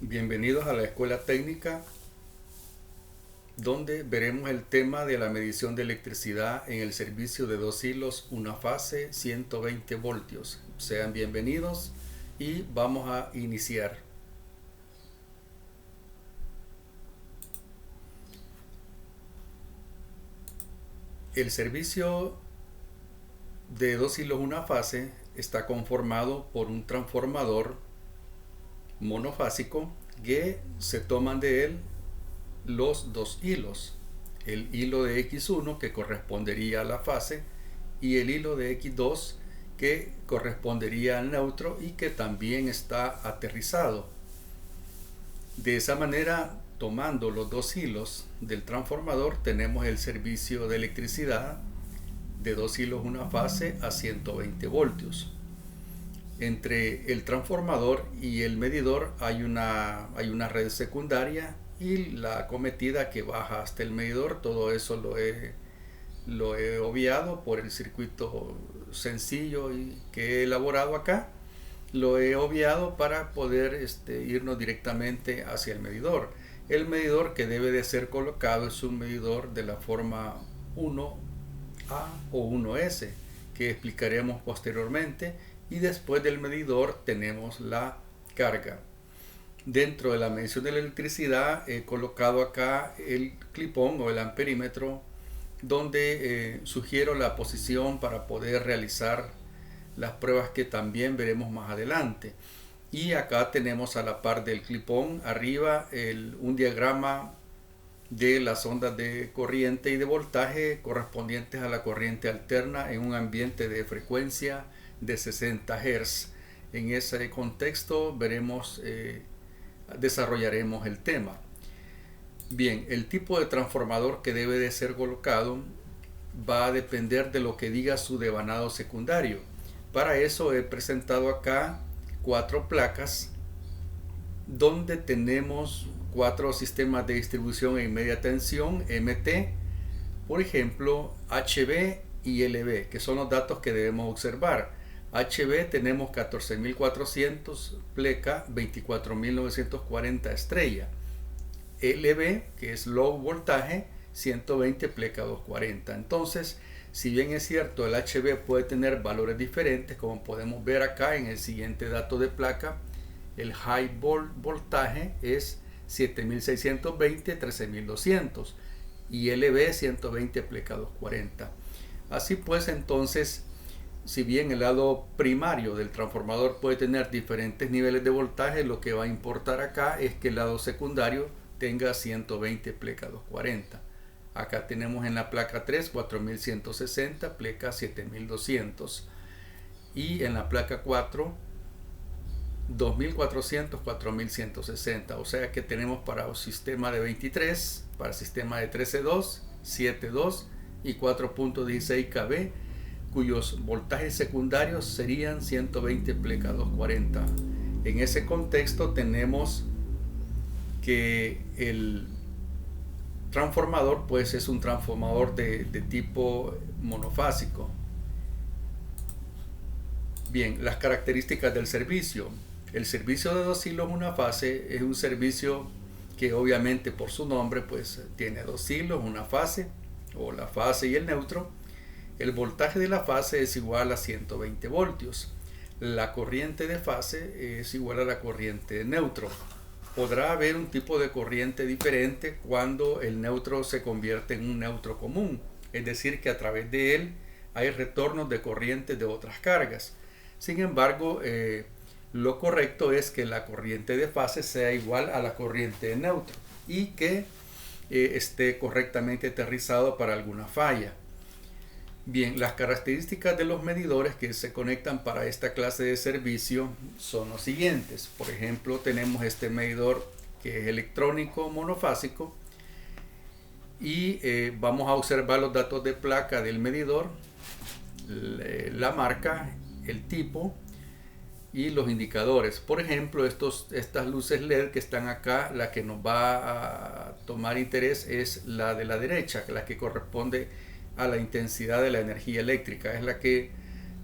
Bienvenidos a la Escuela Técnica, donde veremos el tema de la medición de electricidad en el servicio de dos hilos, una fase, 120 voltios. Sean bienvenidos y vamos a iniciar. El servicio de dos hilos, una fase está conformado por un transformador monofásico que se toman de él los dos hilos, el hilo de X1 que correspondería a la fase y el hilo de X2 que correspondería al neutro y que también está aterrizado. De esa manera, tomando los dos hilos del transformador, tenemos el servicio de electricidad de dos hilos una fase a 120 voltios. Entre el transformador y el medidor hay una red secundaria y la acometida que baja hasta el medidor. Todo eso lo he obviado por el circuito sencillo que he elaborado acá. Lo he obviado para poder irnos directamente hacia el medidor. El medidor que debe de ser colocado es un medidor de la forma 1A o 1S, que explicaremos posteriormente. Y después del medidor tenemos la carga. Dentro de la medición de la electricidad he colocado acá el clipón o el amperímetro, donde sugiero la posición para poder realizar las pruebas que también veremos más adelante. Y acá tenemos a la par del clipón arriba un diagrama de las ondas de corriente y de voltaje correspondientes a la corriente alterna en un ambiente de frecuencia de 60 Hz. En ese contexto desarrollaremos el tema. Bien, el tipo de transformador que debe de ser colocado va a depender de lo que diga su devanado secundario. Para eso he presentado acá 4 placas donde tenemos 4 sistemas de distribución en media tensión MT, por ejemplo HV y LV, que son los datos que debemos observar. HV tenemos 14.400 pleca 24.940 estrella. LV, que es low voltaje, 120 pleca 240. Entonces, si bien es cierto, el HV puede tener valores diferentes, como podemos ver acá en el siguiente dato de placa, el high voltaje es 7620 13200 y LV 120 pleca 240. Así pues, entonces, si bien el lado primario del transformador puede tener diferentes niveles de voltaje, lo que va a importar acá es que el lado secundario tenga 120 pleca 240. Acá tenemos en la placa 3 4160 pleca 7200 y en la placa 4 2400 4160. O sea que tenemos para un sistema de 23, para sistema de 13.2, 7.2 y 4.16 kV, cuyos voltajes secundarios serían 120 pleca 240. En ese contexto tenemos que el transformador pues es un transformador de tipo monofásico. Bien, las características del servicio. El servicio de dos hilos una fase es un servicio que obviamente por su nombre pues tiene dos hilos, una fase o la fase y el neutro. El voltaje de la fase es igual a 120 voltios. La corriente de fase es igual a la corriente de neutro. Podrá haber un tipo de corriente diferente cuando el neutro se convierte en un neutro común, es decir, que a través de él hay retornos de corrientes de otras cargas. Sin embargo, lo correcto es que la corriente de fase sea igual a la corriente de neutro y que esté correctamente aterrizado para alguna falla. Bien, las características de los medidores que se conectan para esta clase de servicio son los siguientes. Por ejemplo, tenemos este medidor que es electrónico monofásico y vamos a observar los datos de placa del medidor, la marca, el tipo y los indicadores. Por ejemplo, estas luces LED que están acá, la que nos va a tomar interés es la de la derecha, la que corresponde a la intensidad de la energía eléctrica, es la que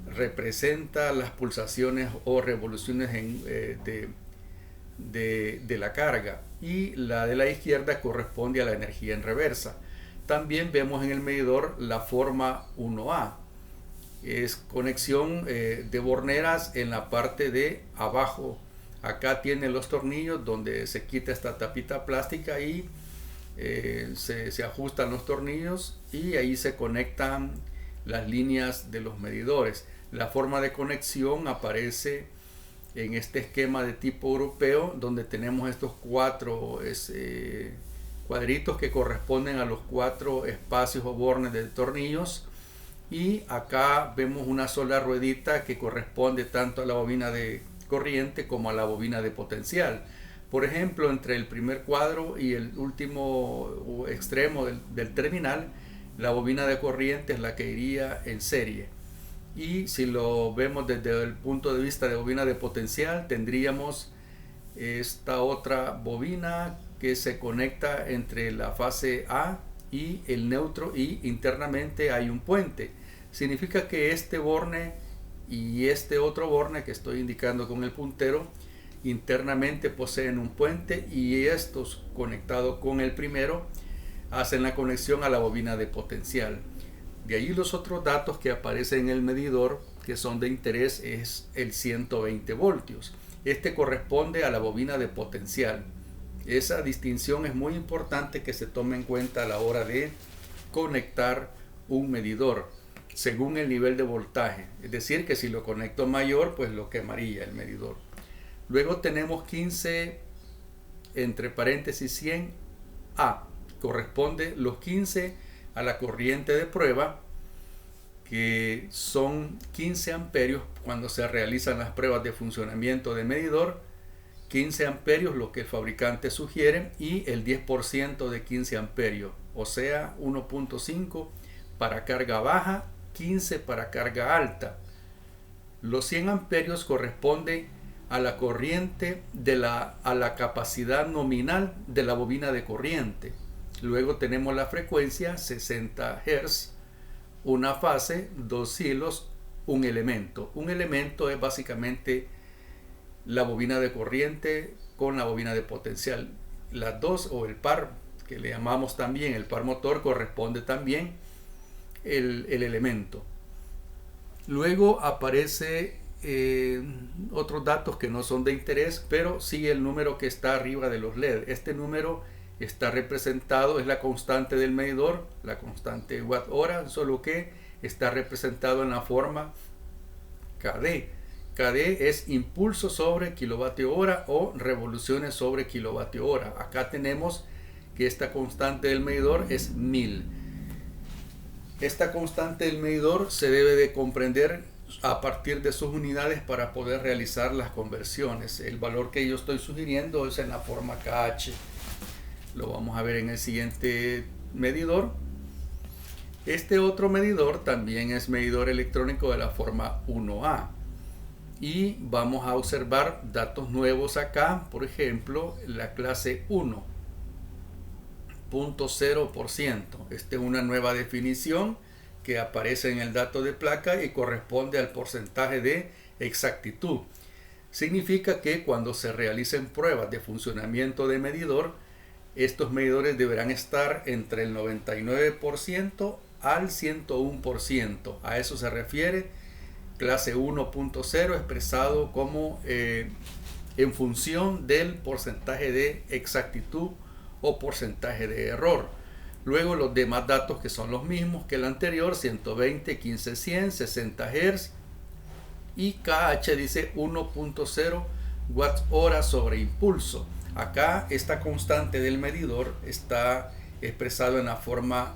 representa las pulsaciones o revoluciones de la carga, y la de la izquierda corresponde a la energía en reversa. También vemos en el medidor la forma 1A. Es conexión de borneras en la parte de abajo. Acá tiene los tornillos donde se quita esta tapita plástica y se ajustan los tornillos, y ahí se conectan las líneas de los medidores. La forma de conexión aparece en este esquema de tipo europeo, donde tenemos estos cuatro cuadritos que corresponden a los cuatro espacios o bornes de tornillos, y acá vemos una sola ruedita que corresponde tanto a la bobina de corriente como a la bobina de potencial. Por ejemplo, entre el primer cuadro y el último extremo del terminal, la bobina de corriente es la que iría en serie. Y si lo vemos desde el punto de vista de bobina de potencial, tendríamos esta otra bobina que se conecta entre la fase A y el neutro, y internamente hay un puente. Significa que este borne y este otro borne que estoy indicando con el puntero internamente poseen un puente, y estos conectados con el primero hacen la conexión a la bobina de potencial. De ahí los otros datos que aparecen en el medidor que son de interés es el 120 voltios. Este corresponde a la bobina de potencial. Esa distinción es muy importante que se tome en cuenta a la hora de conectar un medidor según el nivel de voltaje. Es decir, que si lo conecto mayor, pues lo quemaría el medidor. Luego tenemos 15 entre paréntesis 100 A. Corresponde los 15 a la corriente de prueba, que son 15 amperios cuando se realizan las pruebas de funcionamiento de medidor. 15 amperios lo que el fabricante sugiere, y el 10% de 15 amperios, o sea 1.5 para carga baja, 15 para carga alta. Los 100 amperios corresponden a la corriente a la capacidad nominal de la bobina de corriente. Luego tenemos la frecuencia 60 Hz, una fase, 2 hilos, un elemento. Un elemento es básicamente la bobina de corriente con la bobina de potencial. Las dos, o el par, que le llamamos también el par motor, corresponde también el elemento. Luego aparece otros datos que no son de interés, pero sí el número que está arriba de los LED. Este número está representado, es la constante del medidor, la constante watt hora, solo que está representado en la forma KD. KD es impulso sobre kilovatio hora o revoluciones sobre kilovatio hora. Acá tenemos que esta constante del medidor es 1000. Esta constante del medidor se debe de comprender a partir de sus unidades para poder realizar las conversiones. El valor que yo estoy sugiriendo es en la forma KH. Lo vamos a ver en el siguiente medidor. Este otro medidor también es medidor electrónico de la forma 1A. Y vamos a observar datos nuevos acá. Por ejemplo, la clase 1.0%. Esta es una nueva definición que aparece en el dato de placa y corresponde al porcentaje de exactitud. Significa que cuando se realicen pruebas de funcionamiento de medidor, estos medidores deberán estar entre el 99% al 101%. A eso se refiere clase 1.0, expresado como en función del porcentaje de exactitud o porcentaje de error. Luego los demás datos, que son los mismos que el anterior: 120, 15, 100, 60 Hz, y KH dice 1.0 watts hora sobre impulso. Acá esta constante del medidor está expresado en la forma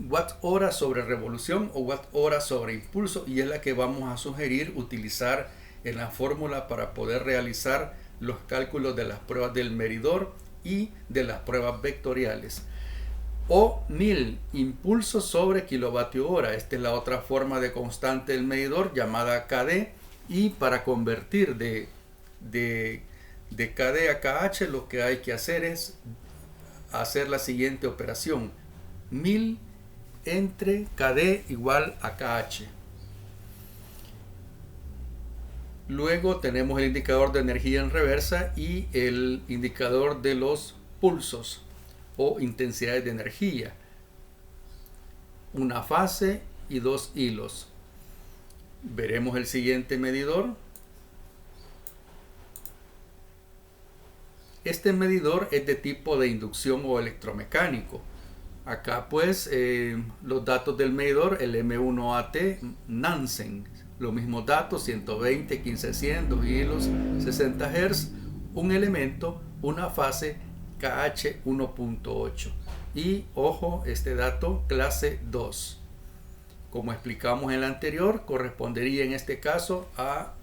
watt hora sobre revolución o watt hora sobre impulso, y es la que vamos a sugerir utilizar en la fórmula para poder realizar los cálculos de las pruebas del medidor y de las pruebas vectoriales. O 1000 impulsos sobre kilovatio hora. Esta es la otra forma de constante del medidor, llamada KD, y para convertir de KD a KH lo que hay que hacer es hacer la siguiente operación: 1000 entre KD igual a KH. Luego tenemos el indicador de energía en reversa y el indicador de los pulsos o intensidades de energía. Una fase y dos hilos. Veremos el siguiente medidor. Este medidor es de tipo de inducción o electromecánico. Acá pues los datos del medidor, el M1AT Nansen, los mismos datos, 120, 1500, 2 hilos, 60 Hz, un elemento, una fase, KH 1.8. Y ojo, este dato clase 2. Como explicamos en el anterior, correspondería en este caso a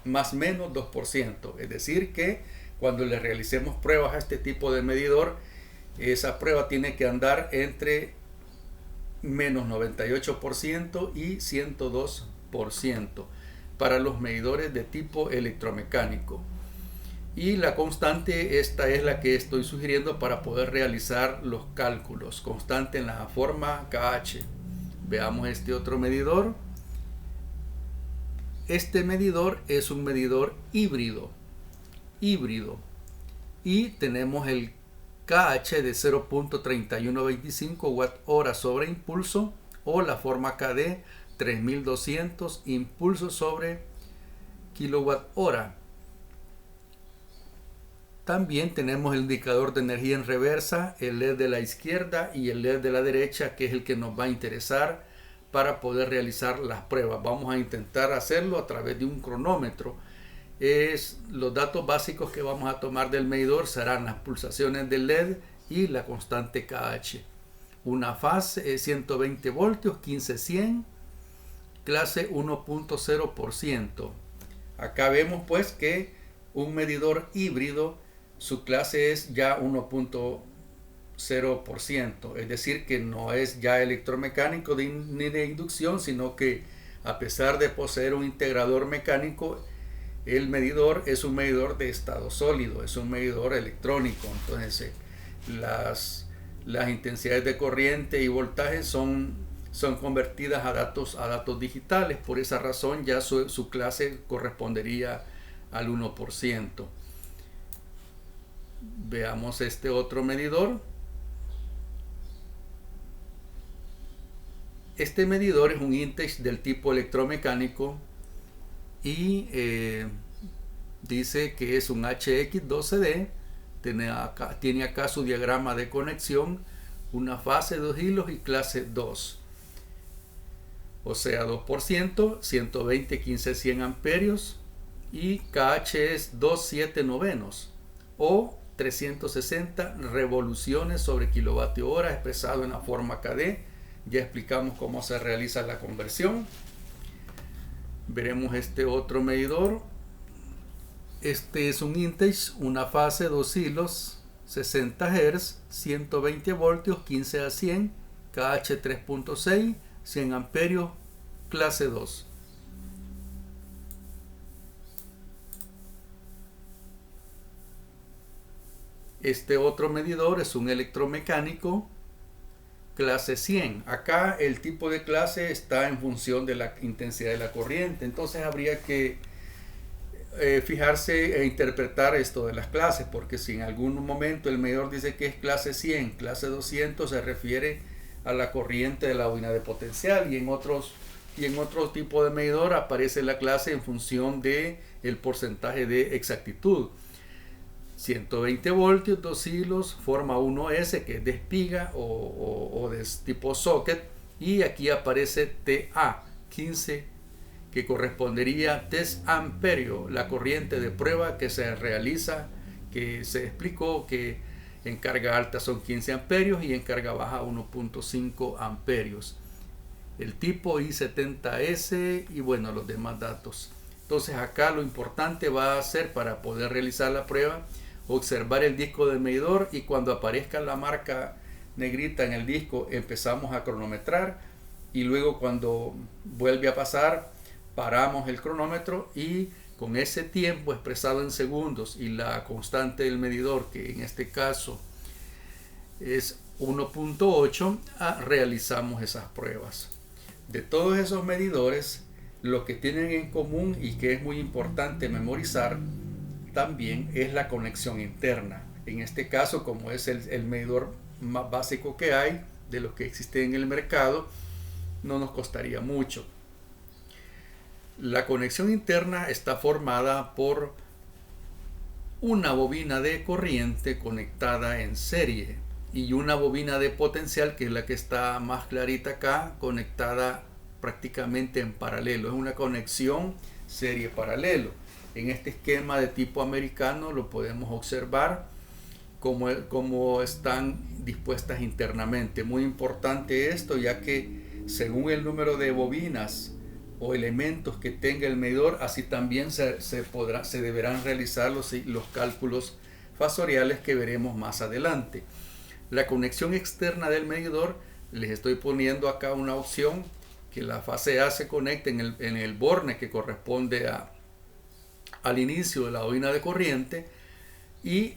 más o menos 2%. Es decir que cuando le realicemos pruebas a este tipo de medidor, esa prueba tiene que andar entre menos 98% y 102% para los medidores de tipo electromecánico. Y la constante, esta es la que estoy sugiriendo para poder realizar los cálculos. Constante en la forma KH. Veamos este otro medidor. Este medidor es un medidor híbrido. Y tenemos el KH de 0.3125 Wh sobre impulso, o la forma KD 3200 impulso sobre kWh. También tenemos el indicador de energía en reversa, el LED de la izquierda y el LED de la derecha, que es el que nos va a interesar para poder realizar las pruebas. Vamos a intentar hacerlo a través de un cronómetro. Los datos básicos que vamos a tomar del medidor serán las pulsaciones del LED y la constante KH. Una fase 120 voltios, 15-100, clase 1.0%. Acá vemos pues que un medidor híbrido, su clase es ya 1.0%, es decir que no es ya electromecánico ni de inducción, sino que a pesar de poseer un integrador mecánico, el medidor es un medidor de estado sólido, es un medidor electrónico. Entonces las intensidades de corriente y voltaje son convertidas a datos digitales. Por esa razón ya su clase correspondería al 1%. Veamos este otro medidor. Este medidor es un Intex del tipo electromecánico y dice que es un HX12D. Tiene acá su diagrama de conexión, una fase, 2 hilos y clase 2. O sea, 2%, 120, 15, 100 amperios y KH es 2,7 novenos o 360 revoluciones sobre kilovatio hora expresado en la forma KD. Ya explicamos cómo se realiza la conversión. Veremos este otro medidor. Este es un Intex, una fase, 2 hilos, 60 Hz, 120 voltios, 15 a 100, KH 3.6, 100 amperios, clase 2. Este otro medidor es un electromecánico, clase 100. Acá el tipo de clase está en función de la intensidad de la corriente. Entonces habría que fijarse e interpretar esto de las clases, porque si en algún momento el medidor dice que es clase 100, clase 200 se refiere a la corriente de la bobina de potencial, y en otro tipo de medidor aparece la clase en función de el porcentaje de exactitud. 120 voltios, 2 hilos, forma 1S, que es de espiga o de tipo socket, y aquí aparece TA 15, que correspondería a test amperio, la corriente de prueba que se realiza, que se explicó que en carga alta son 15 amperios y en carga baja 1.5 amperios. El tipo I70S y bueno, los demás datos. Entonces acá lo importante va a ser, para poder realizar la prueba, observar el disco del medidor, y cuando aparezca la marca negrita en el disco empezamos a cronometrar, y luego cuando vuelve a pasar paramos el cronómetro, y con ese tiempo expresado en segundos y la constante del medidor, que en este caso es 1.8, realizamos esas pruebas. De todos esos medidores, Lo que tienen en común y que es muy importante memorizar también es la conexión interna. En este caso, como es el medidor más básico que hay de los que existen en el mercado, no nos costaría mucho. La conexión interna está formada por una bobina de corriente conectada en serie y una bobina de potencial, que es la que está más clarita acá, conectada prácticamente en paralelo. Es una conexión serie paralelo. En este esquema de tipo americano lo podemos observar cómo están dispuestas internamente. Muy importante esto, ya que según el número de bobinas o elementos que tenga el medidor, así también se deberán realizar los cálculos fasoriales que veremos más adelante. La conexión externa del medidor, les estoy poniendo acá una opción que la fase A se conecte en el borne que corresponde al inicio de la bobina de corriente, y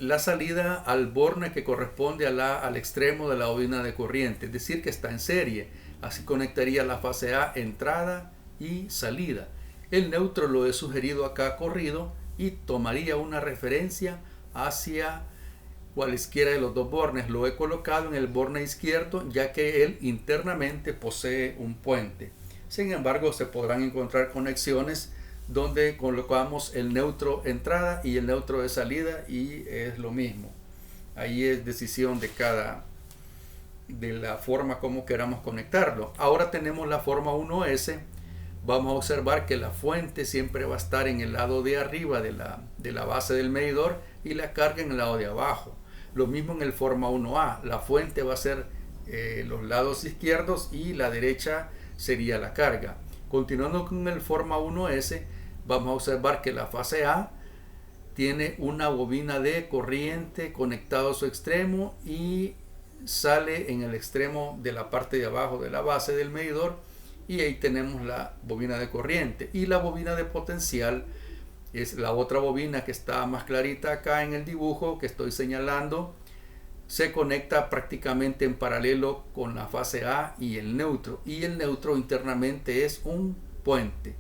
la salida al borne que corresponde al extremo de la bobina de corriente, es decir, que está en serie. Así conectaría la fase A, entrada y salida. El neutro lo he sugerido acá corrido y tomaría una referencia hacia cualesquiera de los dos bornes. Lo he colocado en el borne izquierdo, ya que él internamente posee un puente. Sin embargo, se podrán encontrar conexiones donde colocamos el neutro entrada y el neutro de salida y es lo mismo. Ahí es decisión de la forma como queramos conectarlo. Ahora tenemos la forma 1S. Vamos a observar que la fuente siempre va a estar en el lado de arriba de la base del medidor y la carga en el lado de abajo. Lo mismo en el forma 1A. La fuente va a ser los lados izquierdos y la derecha sería la carga. Continuando con el forma 1S, vamos a observar que la fase A tiene una bobina de corriente conectada a su extremo y sale en el extremo de la parte de abajo de la base del medidor, y ahí tenemos la bobina de corriente. Y la bobina de potencial es la otra bobina que está más clarita acá en el dibujo que estoy señalando. Se conecta prácticamente en paralelo con la fase A y el neutro internamente es un puente.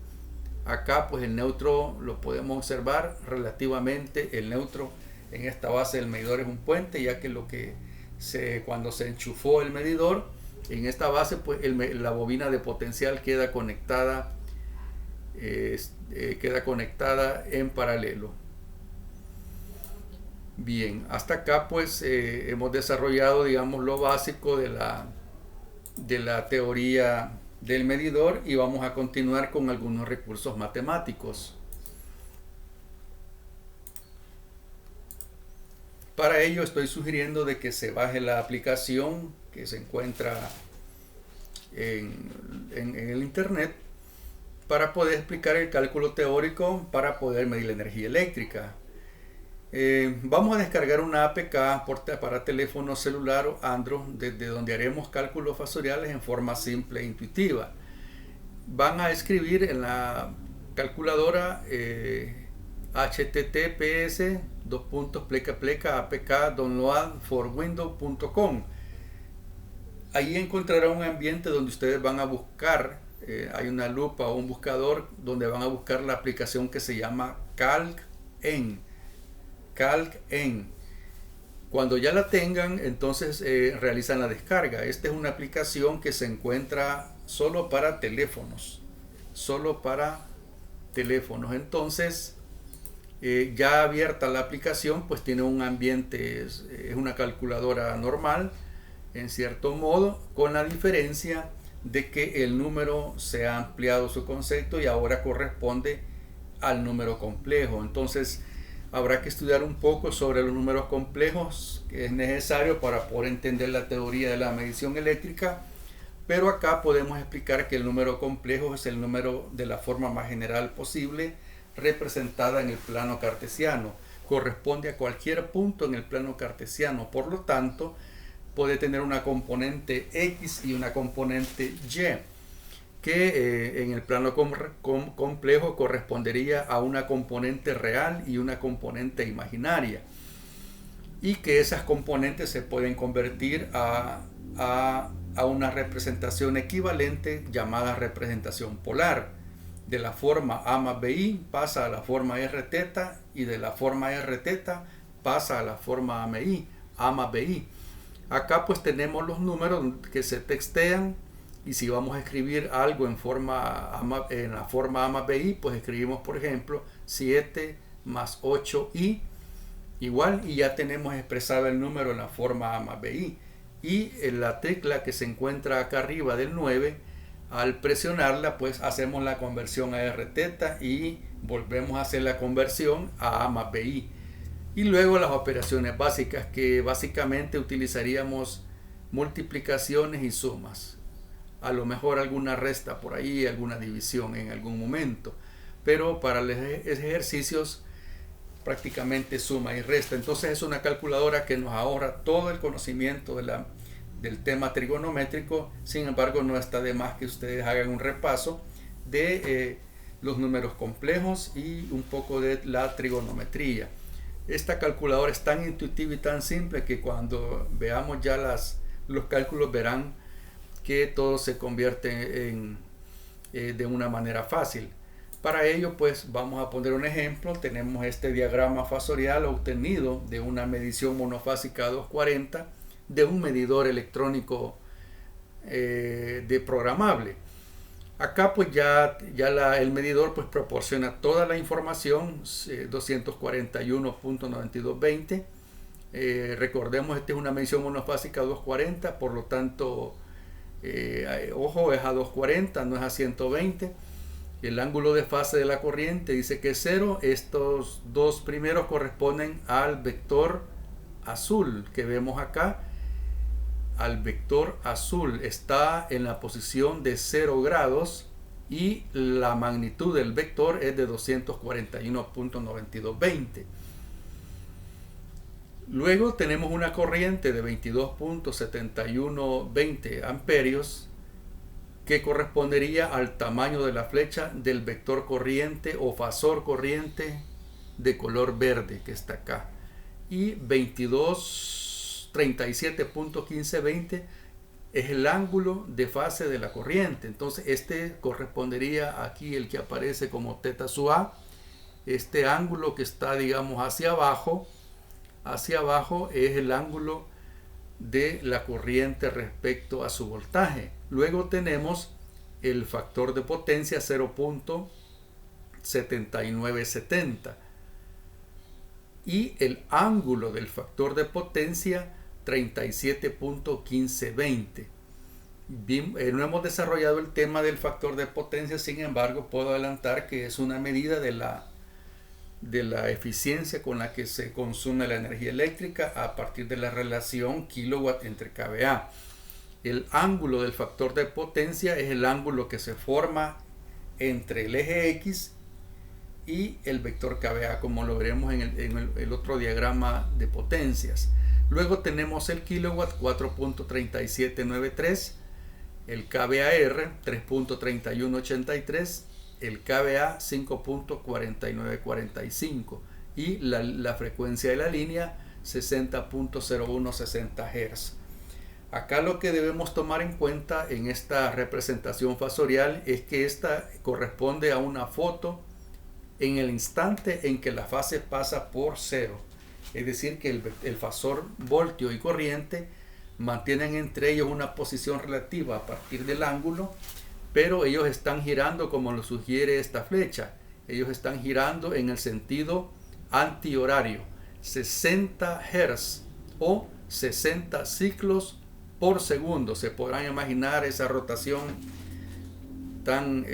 Acá pues el neutro lo podemos observar relativamente. El neutro en esta base del medidor es un puente, ya que cuando se enchufó el medidor en esta base, pues la bobina de potencial queda conectada en paralelo. Bien, hasta acá pues hemos desarrollado, digamos, lo básico de la teoría del medidor, y vamos a continuar con algunos recursos matemáticos. Para ello estoy sugiriendo de que se baje la aplicación que se encuentra en el internet para poder explicar el cálculo teórico para poder medir la energía eléctrica. Vamos a descargar una APK para teléfono celular o Android, desde donde haremos cálculos fasoriales en forma simple e intuitiva. Van a escribir en la calculadora https://apk-download-for-windows.com. Ahí encontrarán un ambiente donde ustedes van a buscar, hay una lupa o un buscador donde van a buscar la aplicación que se llama CalcEn. Cuando ya la tengan, entonces realizan la descarga. Esta es una aplicación que se encuentra solo para teléfonos. Entonces, ya abierta la aplicación, pues tiene un ambiente, es una calculadora normal, en cierto modo, con la diferencia de que el número se ha ampliado su concepto y ahora corresponde al número complejo. Entonces, habrá que estudiar un poco sobre los números complejos, que es necesario para poder entender la teoría de la medición eléctrica, pero acá podemos explicar que el número complejo es el número de la forma más general posible, representada en el plano cartesiano. Corresponde a cualquier punto en el plano cartesiano, por lo tanto, puede tener una componente X y una componente Y, que en el plano complejo correspondería a una componente real y una componente imaginaria, y que esas componentes se pueden convertir a a una representación equivalente llamada representación polar. De la forma A más BI pasa a la forma Rθ y de la forma Rθ pasa a la forma A más BI. Acá pues tenemos los números que se textean y si vamos a escribir algo en la forma A más BI, pues escribimos por ejemplo 7 más 8i igual y ya tenemos expresado el número en la forma A más BI. Y en la tecla que se encuentra acá arriba del 9, al presionarla pues hacemos la conversión a Rθ y volvemos a hacer la conversión a A más BI. Y luego las operaciones básicas, que básicamente utilizaríamos multiplicaciones y sumas. A lo mejor alguna resta por ahí, alguna división en algún momento. Pero para los ejercicios prácticamente suma y resta. Entonces es una calculadora que nos ahorra todo el conocimiento del tema trigonométrico. Sin embargo, no está de más que ustedes hagan un repaso de los números complejos y un poco de la trigonometría. Esta calculadora es tan intuitiva y tan simple que cuando veamos ya los cálculos verán que todo se convierte de una manera fácil. Para ello pues vamos a poner un ejemplo. Tenemos este diagrama fasorial obtenido de una medición monofásica 240 de un medidor electrónico de programable. Acá pues ya el medidor pues proporciona toda la información, 241.9220. Recordemos, esta es una medición monofásica 240, por lo tanto, ojo, es a 240, no es a 120. El ángulo de fase de la corriente dice que es 0. Estos dos primeros corresponden al vector azul que vemos acá. Al vector azul está en la posición de 0 grados y la magnitud del vector es de 241.9220. Luego tenemos una corriente de 22.7120 amperios que correspondería al tamaño de la flecha del vector corriente o fasor corriente de color verde que está acá. Y 2237.1520 es el ángulo de fase de la corriente. Entonces este correspondería aquí, el que aparece como θ sub A. Este ángulo que está, digamos, hacia abajo es el ángulo de la corriente respecto a su voltaje. Luego tenemos el factor de potencia 0.7970 y el ángulo del factor de potencia 37.1520. No hemos desarrollado el tema del factor de potencia, sin embargo puedo adelantar que es una medida de la eficiencia con la que se consume la energía eléctrica a partir de la relación kilowatt entre kVA. El ángulo del factor de potencia es el ángulo que se forma entre el eje X y el vector kVA, como lo veremos en el otro diagrama de potencias. Luego tenemos el kilowatt 4.3793, el kVAR 3.3183, el kVA 5.4945 y la frecuencia de la línea 60.0160 Hz. Acá lo que debemos tomar en cuenta en esta representación fasorial es que esta corresponde a una foto en el instante en que la fase pasa por 0. Es decir, que el fasor voltio y corriente mantienen entre ellos una posición relativa a partir del ángulo, pero ellos están girando como lo sugiere esta flecha. Ellos están girando en el sentido antihorario, 60 Hz o 60 ciclos por segundo. Se podrán imaginar esa rotación tan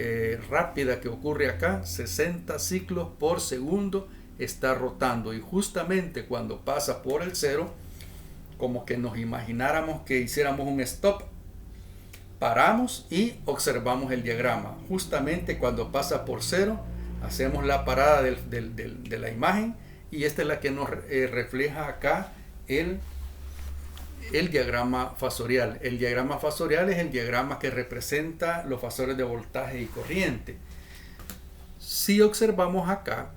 rápida que ocurre acá. 60 ciclos por segundo está rotando, y justamente cuando pasa por el 0, como que nos imagináramos que hiciéramos un stop, paramos y observamos el diagrama. Justamente cuando pasa por 0 hacemos la parada de la imagen, y esta es la que nos refleja acá el diagrama fasorial. El diagrama fasorial es el diagrama que representa los fasores de voltaje y corriente. Si observamos acá,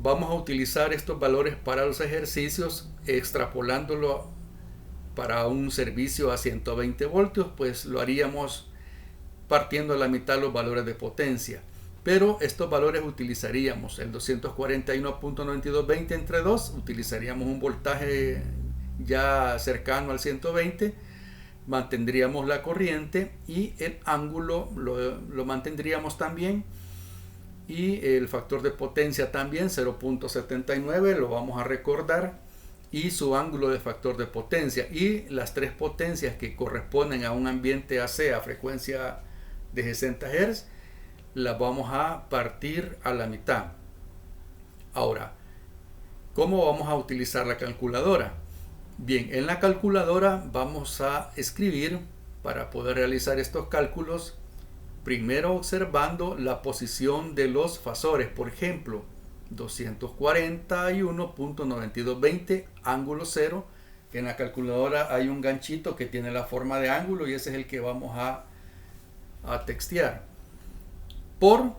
vamos a utilizar estos valores para los ejercicios, extrapolándolo para un servicio a 120 voltios, pues lo haríamos partiendo a la mitad los valores de potencia. Pero estos valores utilizaríamos el 241.9220 entre 2, utilizaríamos un voltaje ya cercano al 120, mantendríamos la corriente y el ángulo lo mantendríamos también, y el factor de potencia también 0.79, lo vamos a recordar, y su ángulo de factor de potencia, y las tres potencias que corresponden a un ambiente AC a frecuencia de 60 Hz las vamos a partir a la mitad. Ahora, ¿cómo vamos a utilizar la calculadora? Bien, en la calculadora vamos a escribir, para poder realizar estos cálculos, primero observando la posición de los fasores. Por ejemplo, 241.9220 ángulo 0. En la calculadora hay un ganchito que tiene la forma de ángulo y ese es el que vamos a textear, por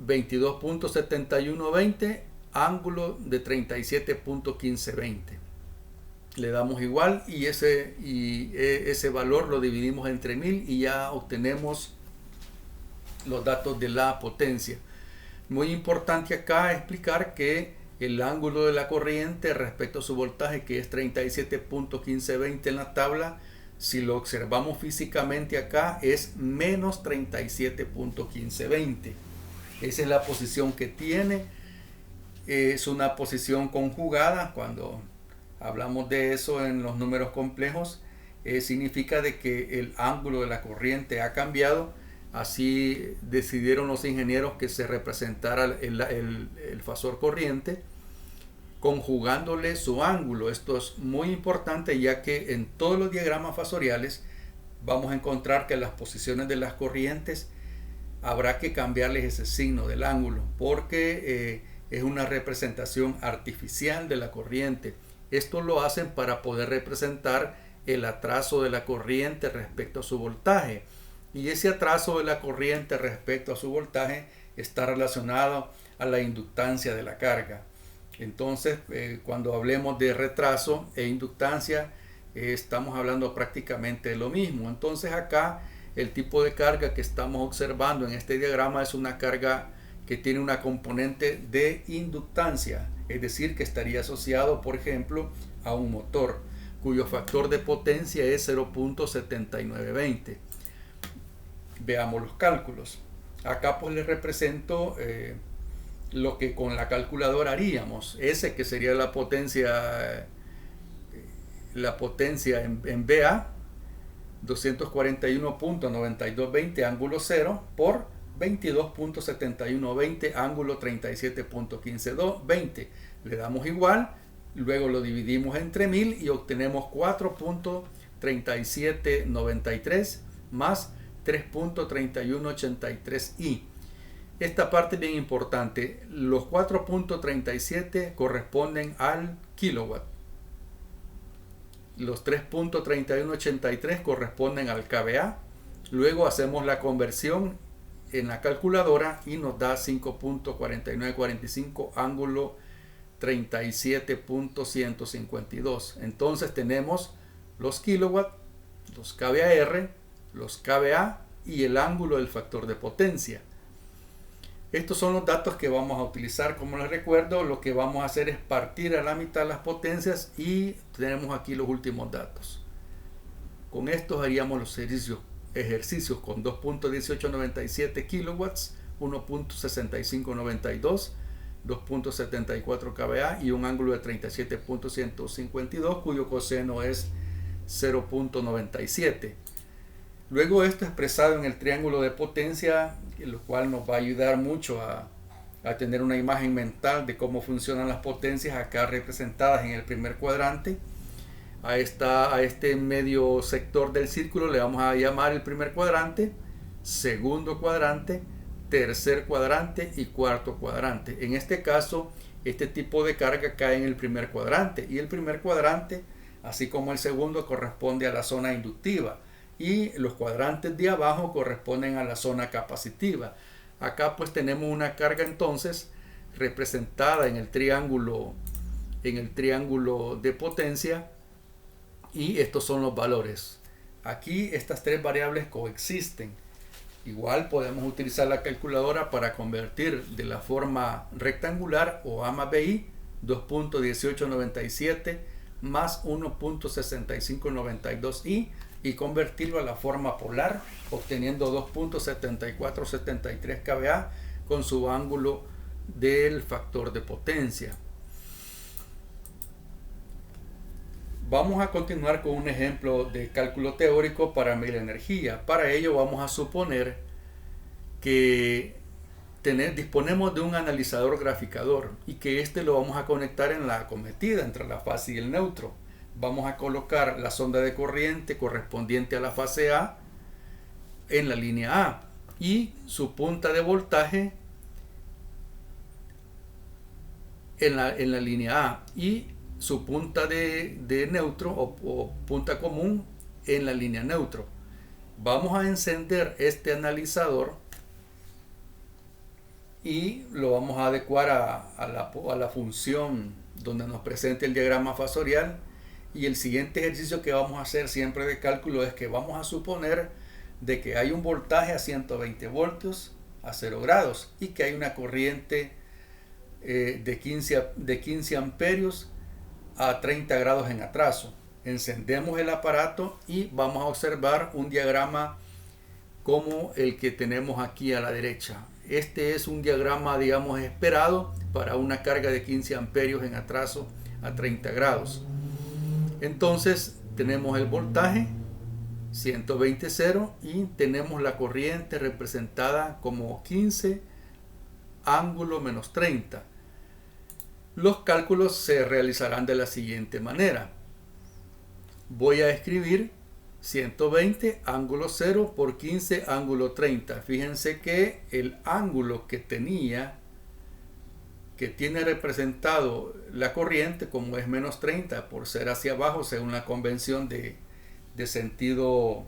22.7120 ángulo de 37.1520. Le damos igual y ese valor lo dividimos entre 1000 y ya obtenemos los datos de la potencia. Muy importante acá explicar que el ángulo de la corriente respecto a su voltaje, que es 37.1520 en la tabla, si lo observamos físicamente acá, es menos 37.1520. Esa es la posición que tiene. Es una posición conjugada. Cuando hablamos de eso en los números complejos, significa de que el ángulo de la corriente ha cambiado. Así decidieron los ingenieros que se representara el fasor corriente conjugándole su ángulo. Esto es muy importante, ya que en todos los diagramas fasoriales vamos a encontrar que las posiciones de las corrientes habrá que cambiarles ese signo del ángulo, porque es una representación artificial de la corriente. Esto lo hacen para poder representar el atraso de la corriente respecto a su voltaje, y ese atraso de la corriente respecto a su voltaje está relacionado a la inductancia de la carga. Entonces, cuando hablemos de retraso e inductancia, estamos hablando prácticamente de lo mismo. Entonces acá el tipo de carga que estamos observando en este diagrama es una carga que tiene una componente de inductancia, es decir, que estaría asociado, por ejemplo, a un motor cuyo factor de potencia es 0.7920. Veamos los cálculos. Acá pues les represento lo que con la calculadora haríamos. Ese que sería la potencia en BA, 241.9220 ángulo 0 por 22.7120 ángulo 37.1520. Le damos igual, luego lo dividimos entre 1000 y obtenemos 4.3793 más 3.3183i. Esta parte es bien importante. Los 4.37 corresponden al kilowatt. Los 3.3183 corresponden al kVA. Luego hacemos la conversión en la calculadora y nos da 5.4945 ángulo 37.152. Entonces tenemos los kilowatts, los kVAR, los kVA y el ángulo del factor de potencia. Estos son los datos que vamos a utilizar. Como les recuerdo, lo que vamos a hacer es partir a la mitad las potencias y tenemos aquí los últimos datos. Con estos haríamos los ejercicios con 2.1897 kilowatts, 1.6592, 2.74 kVA y un ángulo de 37.152 cuyo coseno es 0.97. Luego esto expresado en el triángulo de potencia, lo cual nos va a ayudar mucho a tener una imagen mental de cómo funcionan las potencias acá representadas en el primer cuadrante. A este medio sector del círculo le vamos a llamar el primer cuadrante, segundo cuadrante, tercer cuadrante y cuarto cuadrante. En este caso, este tipo de carga cae en el primer cuadrante, y el primer cuadrante, así como el segundo, corresponde a la zona inductiva, y los cuadrantes de abajo corresponden a la zona capacitiva. Acá pues tenemos una carga entonces representada en el triángulo de potencia, y estos son los valores. Aquí estas tres variables coexisten. Igual podemos utilizar la calculadora para convertir de la forma rectangular o A más BI 2.1897 más 1.6592i y convertirlo a la forma polar obteniendo 2.7473 kVA con su ángulo del factor de potencia. Vamos a continuar con un ejemplo de cálculo teórico para medir energía. Para ello vamos a suponer que disponemos de un analizador graficador y que este lo vamos a conectar en la acometida entre la fase y el neutro. Vamos a colocar la sonda de corriente correspondiente a la fase A en la línea A y su punta de voltaje en la línea A y su punta de neutro o punta común en la línea neutro. Vamos a encender este analizador y lo vamos a adecuar a la función donde nos presente el diagrama fasorial. Y el siguiente ejercicio que vamos a hacer siempre de cálculo es que vamos a suponer de que hay un voltaje a 120 voltios a 0 grados y que hay una corriente de 15 amperios a 30 grados en atraso. Encendemos el aparato y vamos a observar un diagrama como el que tenemos aquí a la derecha. Este es un diagrama, digamos, esperado para una carga de 15 amperios en atraso a 30 grados. Entonces tenemos el voltaje 120,0 y tenemos la corriente representada como 15 ángulo menos 30. Los cálculos se realizarán de la siguiente manera. Voy a escribir 120 ángulo 0 por 15 ángulo 30. Fíjense que el ángulo que tiene representado la corriente, como es menos 30 por ser hacia abajo según la convención de sentido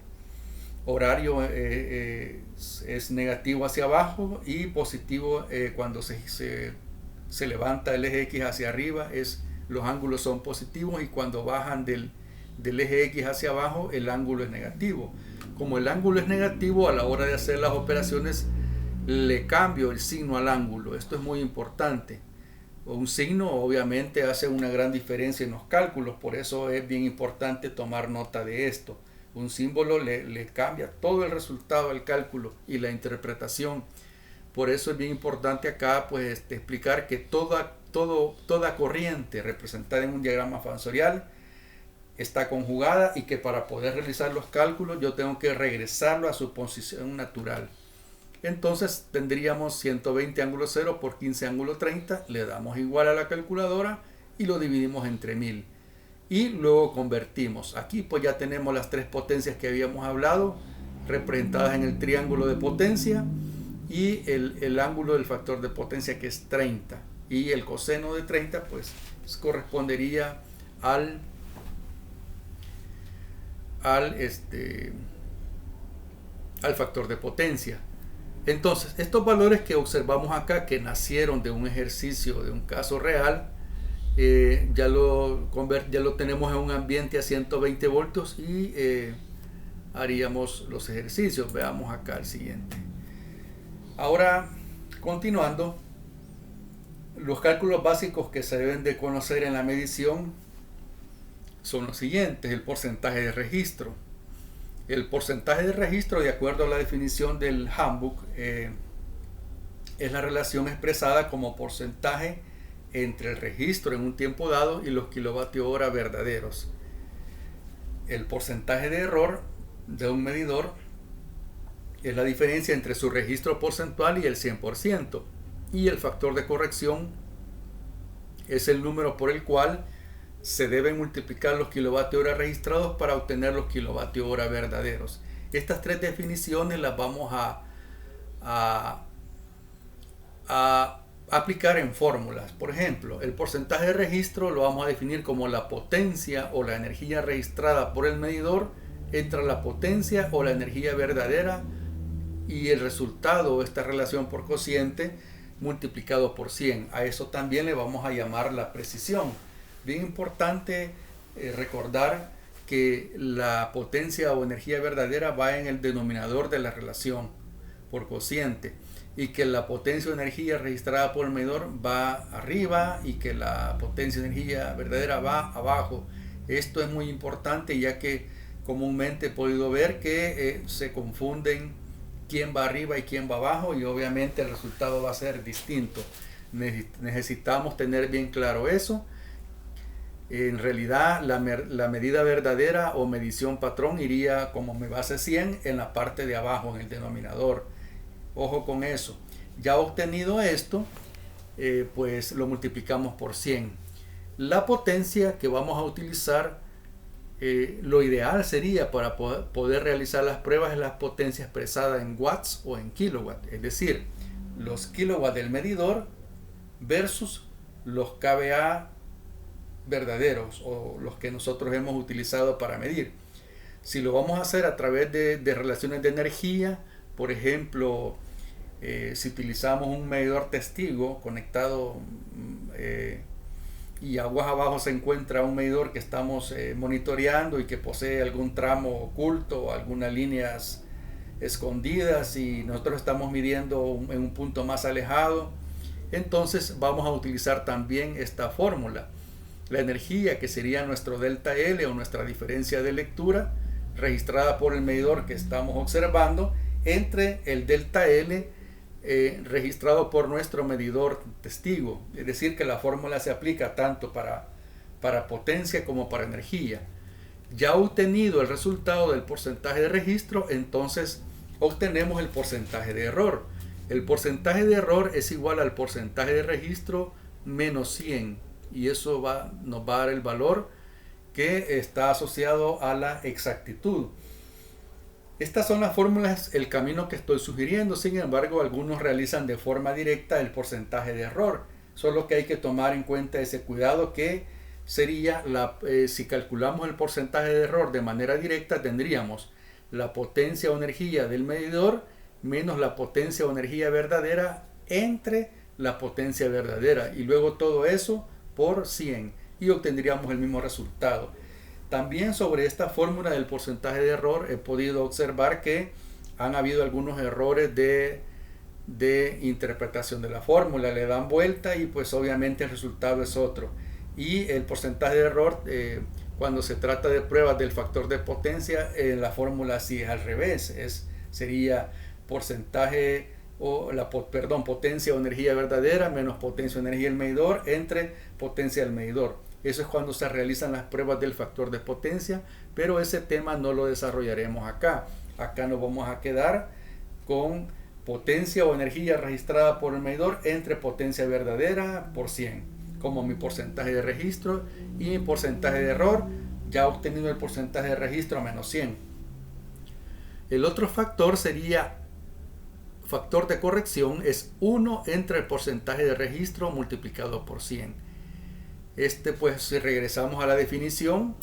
horario, es negativo hacia abajo y positivo cuando se levanta el eje X hacia arriba, los ángulos son positivos, y cuando bajan del eje X hacia abajo el ángulo es negativo. Como el ángulo es negativo, a la hora de hacer las operaciones le cambio el signo al ángulo. Esto es muy importante. Un signo obviamente hace una gran diferencia en los cálculos, por eso es bien importante tomar nota de esto. Un símbolo le cambia todo el resultado del cálculo y la interpretación. Por eso es bien importante acá pues explicar que toda corriente representada en un diagrama fasorial está conjugada y que para poder realizar los cálculos yo tengo que regresarlo a su posición natural. Entonces tendríamos 120 ángulo 0 por 15 ángulo 30, le damos igual a la calculadora y lo dividimos entre 1000 y luego convertimos. Aquí pues ya tenemos las tres potencias que habíamos hablado representadas en el triángulo de potencia y el ángulo del factor de potencia, que es 30, y el coseno de 30 pues correspondería al factor de potencia. Entonces estos valores que observamos acá, que nacieron de un ejercicio, de un caso real, ya lo tenemos en un ambiente a 120 voltios y haríamos los ejercicios. Veamos acá el siguiente. Ahora, continuando, los cálculos básicos que se deben de conocer en la medición son los siguientes. El porcentaje de registro. El porcentaje de registro, de acuerdo a la definición del handbook, es la relación expresada como porcentaje entre el registro en un tiempo dado y los kilovatios hora verdaderos. El porcentaje de error de un medidor es la diferencia entre su registro porcentual y el 100%, y el factor de corrección es el número por el cual se deben multiplicar los kilovatios hora registrados para obtener los kilovatios hora verdaderos. Estas tres definiciones las vamos a aplicar en fórmulas. Por ejemplo, el porcentaje de registro lo vamos a definir como la potencia o la energía registrada por el medidor entre la potencia o la energía verdadera y el resultado, esta relación por cociente, multiplicado por 100. A eso también le vamos a llamar la precisión. Bien importante recordar que la potencia o energía verdadera va en el denominador de la relación por cociente, y que la potencia o energía registrada por el medidor va arriba y que la potencia o energía verdadera va abajo. Esto es muy importante, ya que comúnmente he podido ver que se confunden quién va arriba y quién va abajo, y obviamente el resultado va a ser distinto. Necesitamos tener bien claro eso. En realidad la medida verdadera o medición patrón iría como mi base 100 en la parte de abajo, en el denominador. Ojo con eso. Ya obtenido esto, pues lo multiplicamos por 100. La potencia que vamos a utilizar, lo ideal sería para poder realizar las pruebas, es la potencia expresada en watts o en kilowatts, es decir, los kilowatts del medidor versus los kVA verdaderos o los que nosotros hemos utilizado para medir. Si lo vamos a hacer a través de relaciones de energía, por ejemplo, si utilizamos un medidor testigo conectado y aguas abajo se encuentra un medidor que estamos monitoreando y que posee algún tramo oculto o algunas líneas escondidas, y nosotros estamos midiendo en un punto más alejado, entonces vamos a utilizar también esta fórmula. La energía, que sería nuestro delta L o nuestra diferencia de lectura registrada por el medidor que estamos observando, entre el delta L registrado por nuestro medidor testigo. Es decir, que la fórmula se aplica tanto para potencia como para energía. Ya obtenido el resultado del porcentaje de registro, entonces obtenemos el porcentaje de error. El porcentaje de error es igual al porcentaje de registro menos 100, y eso nos va a dar el valor que está asociado a la exactitud. Estas son las fórmulas, el camino que estoy sugiriendo. Sin embargo, algunos realizan de forma directa el porcentaje de error, solo que hay que tomar en cuenta ese cuidado, que sería si calculamos el porcentaje de error de manera directa, tendríamos la potencia o energía del medidor menos la potencia o energía verdadera entre la potencia verdadera, y luego todo eso por 100, y obtendríamos el mismo resultado. También sobre esta fórmula del porcentaje de error he podido observar que han habido algunos errores de interpretación de la fórmula. Le dan vuelta y pues obviamente el resultado es otro. Y el porcentaje de error, cuando se trata de pruebas del factor de potencia, la fórmula sí es al revés. Sería porcentaje potencia o energía verdadera menos potencia o energía del medidor entre potencia del medidor. Eso es cuando se realizan las pruebas del factor de potencia, pero ese tema no lo desarrollaremos acá. Acá nos vamos a quedar con potencia o energía registrada por el medidor entre potencia verdadera por 100, como mi porcentaje de registro, y mi porcentaje de error, ya obtenido el porcentaje de registro menos 100. El otro factor sería factor de corrección, es 1 entre el porcentaje de registro multiplicado por 100. Pues si regresamos a la definición,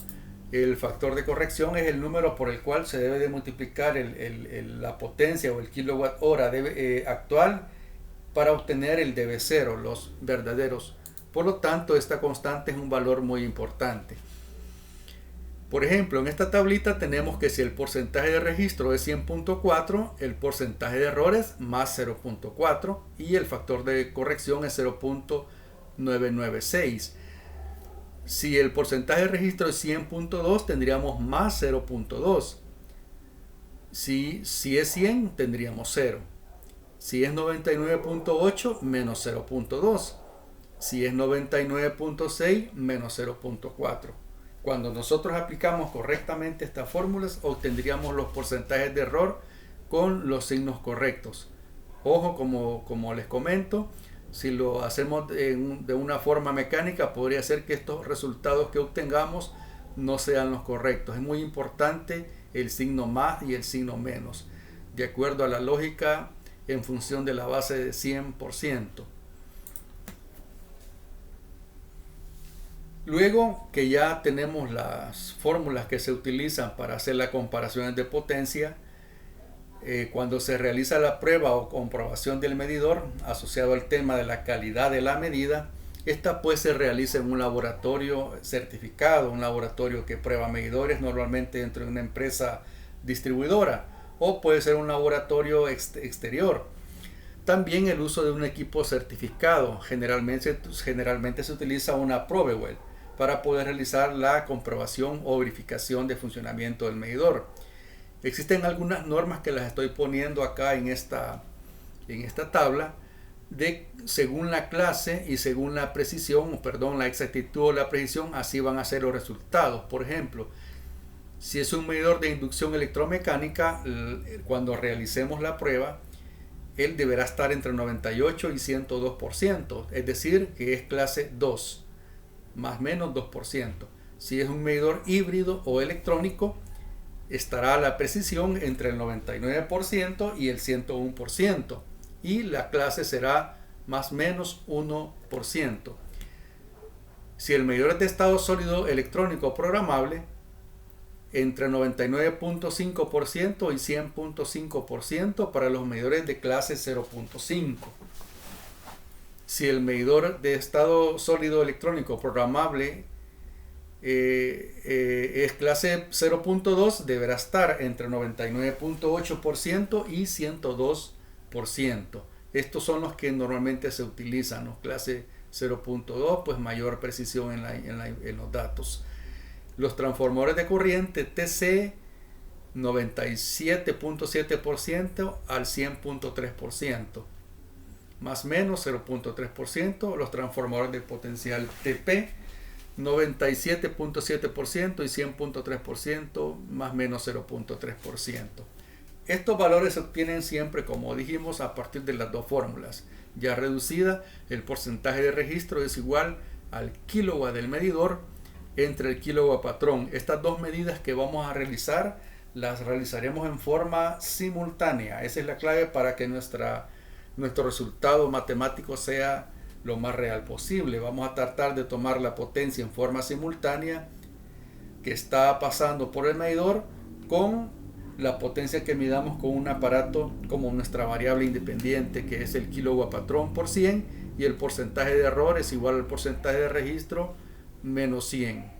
el factor de corrección es el número por el cual se debe de multiplicar la potencia o el kilowatt hora actual para obtener el dB0, los verdaderos. Por lo tanto, esta constante es un valor muy importante. Por ejemplo, en esta tablita tenemos que si el porcentaje de registro es 100.4, el porcentaje de errores más 0.4 y el factor de corrección es 0.996. Si el porcentaje de registro es 100.2, tendríamos más 0.2. Si es 100, tendríamos 0. Si es 99.8, menos 0.2. Si es 99.6, menos 0.4. Cuando nosotros aplicamos correctamente estas fórmulas, obtendríamos los porcentajes de error con los signos correctos. Ojo, como les comento, si lo hacemos de una forma mecánica, podría ser que estos resultados que obtengamos no sean los correctos. Es muy importante el signo más y el signo menos, de acuerdo a la lógica en función de la base de 100%. Luego que ya tenemos las fórmulas que se utilizan para hacer las comparaciones de potencia, cuando se realiza la prueba o comprobación del medidor asociado al tema de la calidad de la medida, Esta pues se realiza en un laboratorio certificado, un laboratorio que prueba medidores, normalmente dentro de una empresa distribuidora, o puede ser un laboratorio exterior. También el uso de un equipo certificado, generalmente se utiliza una ProbeWell para poder realizar la comprobación o verificación de funcionamiento del medidor. Existen algunas normas que las estoy poniendo acá en esta tabla, según la clase y según la precisión, la exactitud o la precisión, así van a ser los resultados. Por ejemplo, si es un medidor de inducción electromecánica, cuando realicemos la prueba, él deberá estar entre 98 y 102%, es decir, que es clase 2, más o menos 2%. Si es un medidor híbrido o electrónico, estará la precisión entre el 99% y el 101%, y la clase será más o menos 1%. Si el medidor es de estado sólido electrónico programable, entre 99.5% y 100.5% para los medidores de clase 0.5. Si el medidor de estado sólido electrónico programable es clase 0.2, deberá estar entre 99.8% y 102%. Estos son los que normalmente se utilizan, los clase 0.2, pues mayor precisión en los datos. Los transformadores de corriente TC 97.7% al 100.3%, más o menos 0.3%. Los transformadores de potencial TP 97.7% y 100.3%, más o menos 0.3%. Estos valores se obtienen siempre, como dijimos, a partir de las dos fórmulas. Ya reducida, el porcentaje de registro es igual al kilowatt del medidor entre el kilowatt patrón. Estas dos medidas que vamos a realizar, las realizaremos en forma simultánea. Esa es la clave para que nuestro resultado matemático sea lo más real posible. Vamos a tratar de tomar la potencia en forma simultánea que está pasando por el medidor con la potencia que midamos con un aparato como nuestra variable independiente, que es el kilowatt patrón por 100, y el porcentaje de error es igual al porcentaje de registro menos 100.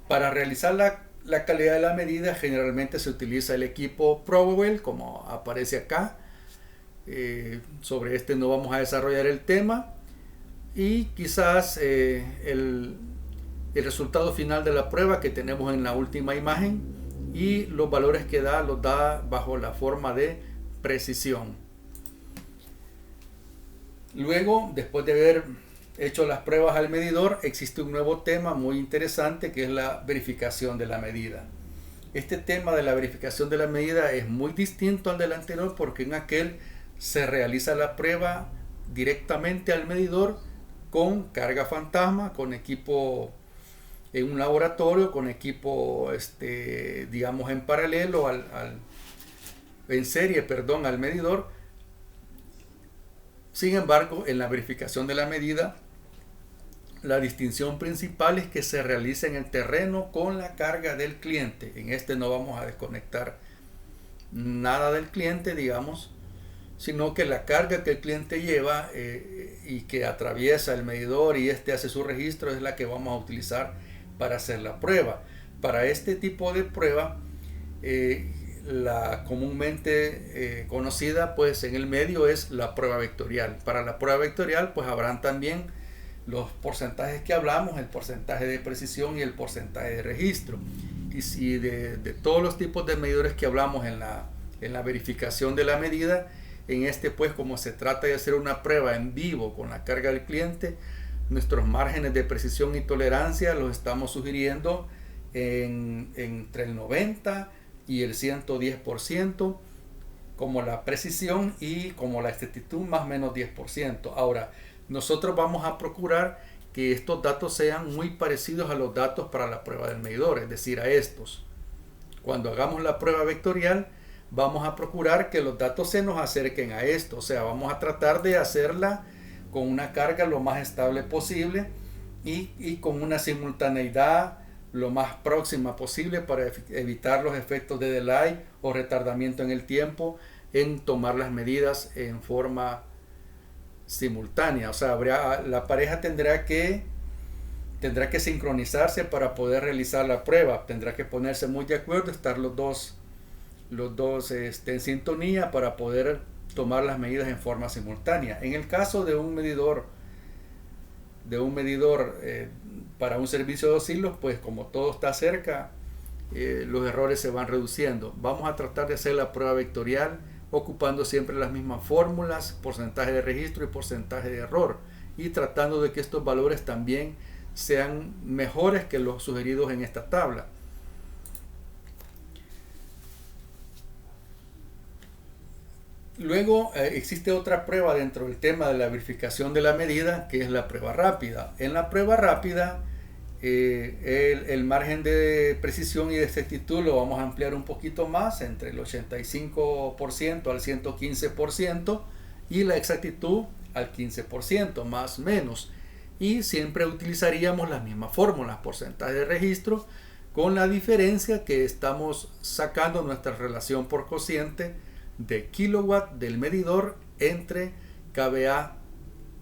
Para realizar la calidad de la medida, generalmente se utiliza el equipo ProbeWell, como aparece acá. Sobre este no vamos a desarrollar el tema, y quizás el resultado final de la prueba que tenemos en la última imagen, y los valores que los da bajo la forma de precisión. Luego, después de haber hecho las pruebas al medidor, existe un nuevo tema muy interesante, que es la verificación de la medida. Este tema de la verificación de la medida es muy distinto al del anterior, porque en aquel se realiza la prueba directamente al medidor con carga fantasma, con equipo en un laboratorio, con equipo digamos en paralelo en serie al medidor. Sin embargo, en la verificación de la medida, la distinción principal es que se realiza en el terreno con la carga del cliente. En este no vamos a desconectar nada del cliente, digamos, sino que la carga que el cliente lleva y que atraviesa el medidor y hace su registro es la que vamos a utilizar para hacer la prueba. Para este tipo de prueba, la comúnmente conocida pues en el medio es la prueba vectorial. Para la prueba vectorial pues habrán también los porcentajes que hablamos, el porcentaje de precisión y el porcentaje de registro. Y si de todos los tipos de medidores que hablamos en la verificación de la medida, en este pues como se trata de hacer una prueba en vivo con la carga del cliente, nuestros márgenes de precisión y tolerancia los estamos sugiriendo entre el 90 y el 110% como la precisión, y como la exactitud más o menos 10%. Ahora, nosotros vamos a procurar que estos datos sean muy parecidos a los datos para la prueba del medidor, es decir, a estos. Cuando hagamos la prueba vectorial, vamos a procurar que los datos se nos acerquen a esto, o sea, vamos a tratar de hacerla con una carga lo más estable posible y con una simultaneidad lo más próxima posible para evitar los efectos de delay o retardamiento en el tiempo en tomar las medidas en forma simultánea. O sea, la pareja tendrá que sincronizarse para poder realizar la prueba. Tendrá que ponerse muy de acuerdo, estar los dos en sintonía para poder tomar las medidas en forma simultánea. En el caso de un medidor para un servicio de 2 hilos, pues como todo está cerca, los errores se van reduciendo. Vamos a tratar de hacer la prueba vectorial ocupando siempre las mismas fórmulas, porcentaje de registro y porcentaje de error, y tratando de que estos valores también sean mejores que los sugeridos en esta tabla. Luego existe otra prueba dentro del tema de la verificación de la medida, que es la prueba rápida. En la prueba rápida el margen de precisión y de exactitud lo vamos a ampliar un poquito más, entre el 85% al 115%, y la exactitud al 15%, más o menos. Y siempre utilizaríamos las mismas fórmulas, porcentaje de registro, con la diferencia que estamos sacando nuestra relación por cociente de kilowatt del medidor entre kVA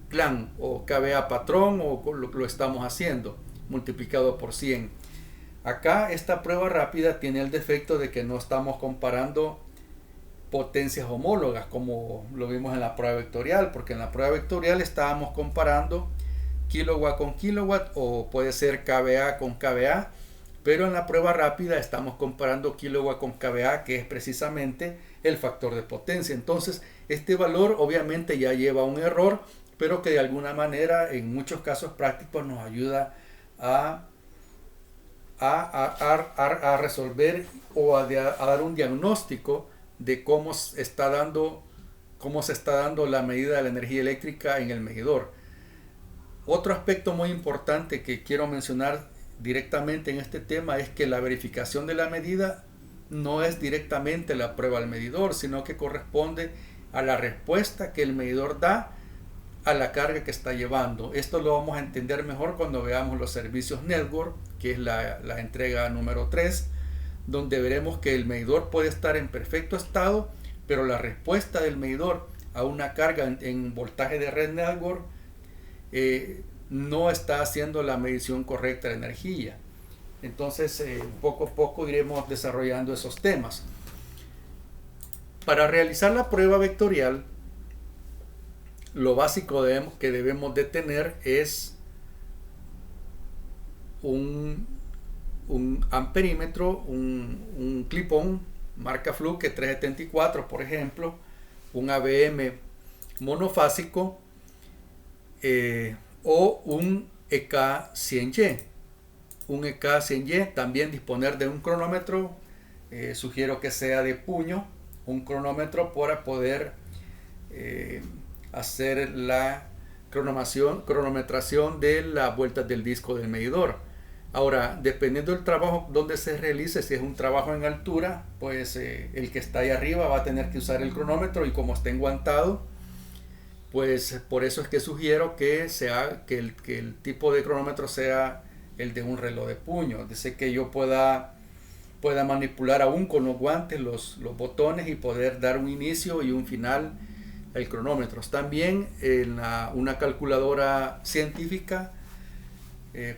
plan o kVA patrón, o lo estamos haciendo multiplicado por 100. Acá esta prueba rápida tiene el defecto de que no estamos comparando potencias homólogas como lo vimos en la prueba vectorial, porque en la prueba vectorial estábamos comparando kilowatt con kilowatt, o puede ser kVA con kVA, pero en la prueba rápida estamos comparando kilowatt con kVA, que es precisamente el factor de potencia. Entonces este valor obviamente ya lleva un error, pero que de alguna manera en muchos casos prácticos nos ayuda a resolver o a dar un diagnóstico de cómo se está dando la medida de la energía eléctrica en el medidor. Otro aspecto muy importante que quiero mencionar directamente en este tema es que la verificación de la medida no es directamente la prueba al medidor, sino que corresponde a la respuesta que el medidor da a la carga que está llevando. Esto lo vamos a entender mejor cuando veamos los servicios network, que es la entrega número 3, donde veremos que el medidor puede estar en perfecto estado, pero la respuesta del medidor a una carga en voltaje de red network no está haciendo la medición correcta de energía. Entonces poco a poco iremos desarrollando esos temas. Para realizar la prueba vectorial, lo básico que debemos de tener es un amperímetro, un clip-on marca Fluke 374, por ejemplo, un ABM monofásico, o un EK100Y. Un EK100Y, también disponer de un cronómetro, sugiero que sea de puño, un cronómetro para poder hacer la cronometración de las vueltas del disco del medidor. Ahora, dependiendo del trabajo donde se realice, si es un trabajo en altura, pues el que está ahí arriba va a tener que usar el cronómetro, y como está enguantado, pues por eso es que sugiero que el tipo de cronómetro sea el de un reloj de puño, de que yo pueda manipular aún con los guantes los botones y poder dar un inicio y un final al cronómetro. También en una calculadora científica,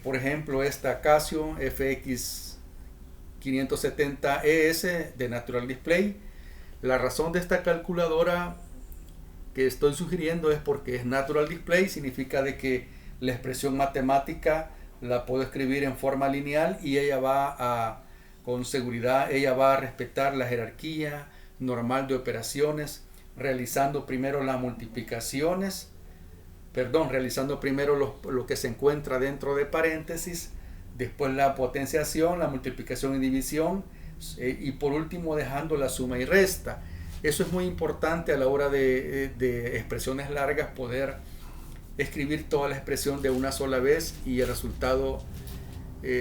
por ejemplo esta Casio FX 570 ES de Natural Display. La razón de esta calculadora que estoy sugiriendo es porque es Natural Display, significa de que la expresión matemática la puedo escribir en forma lineal, y con seguridad ella va a respetar la jerarquía normal de operaciones, realizando primero las multiplicaciones, realizando primero lo que se encuentra dentro de paréntesis, después la potenciación, la multiplicación y división, y por último dejando la suma y resta. Eso es muy importante a la hora de expresiones largas, poder escribir toda la expresión de una sola vez y el resultado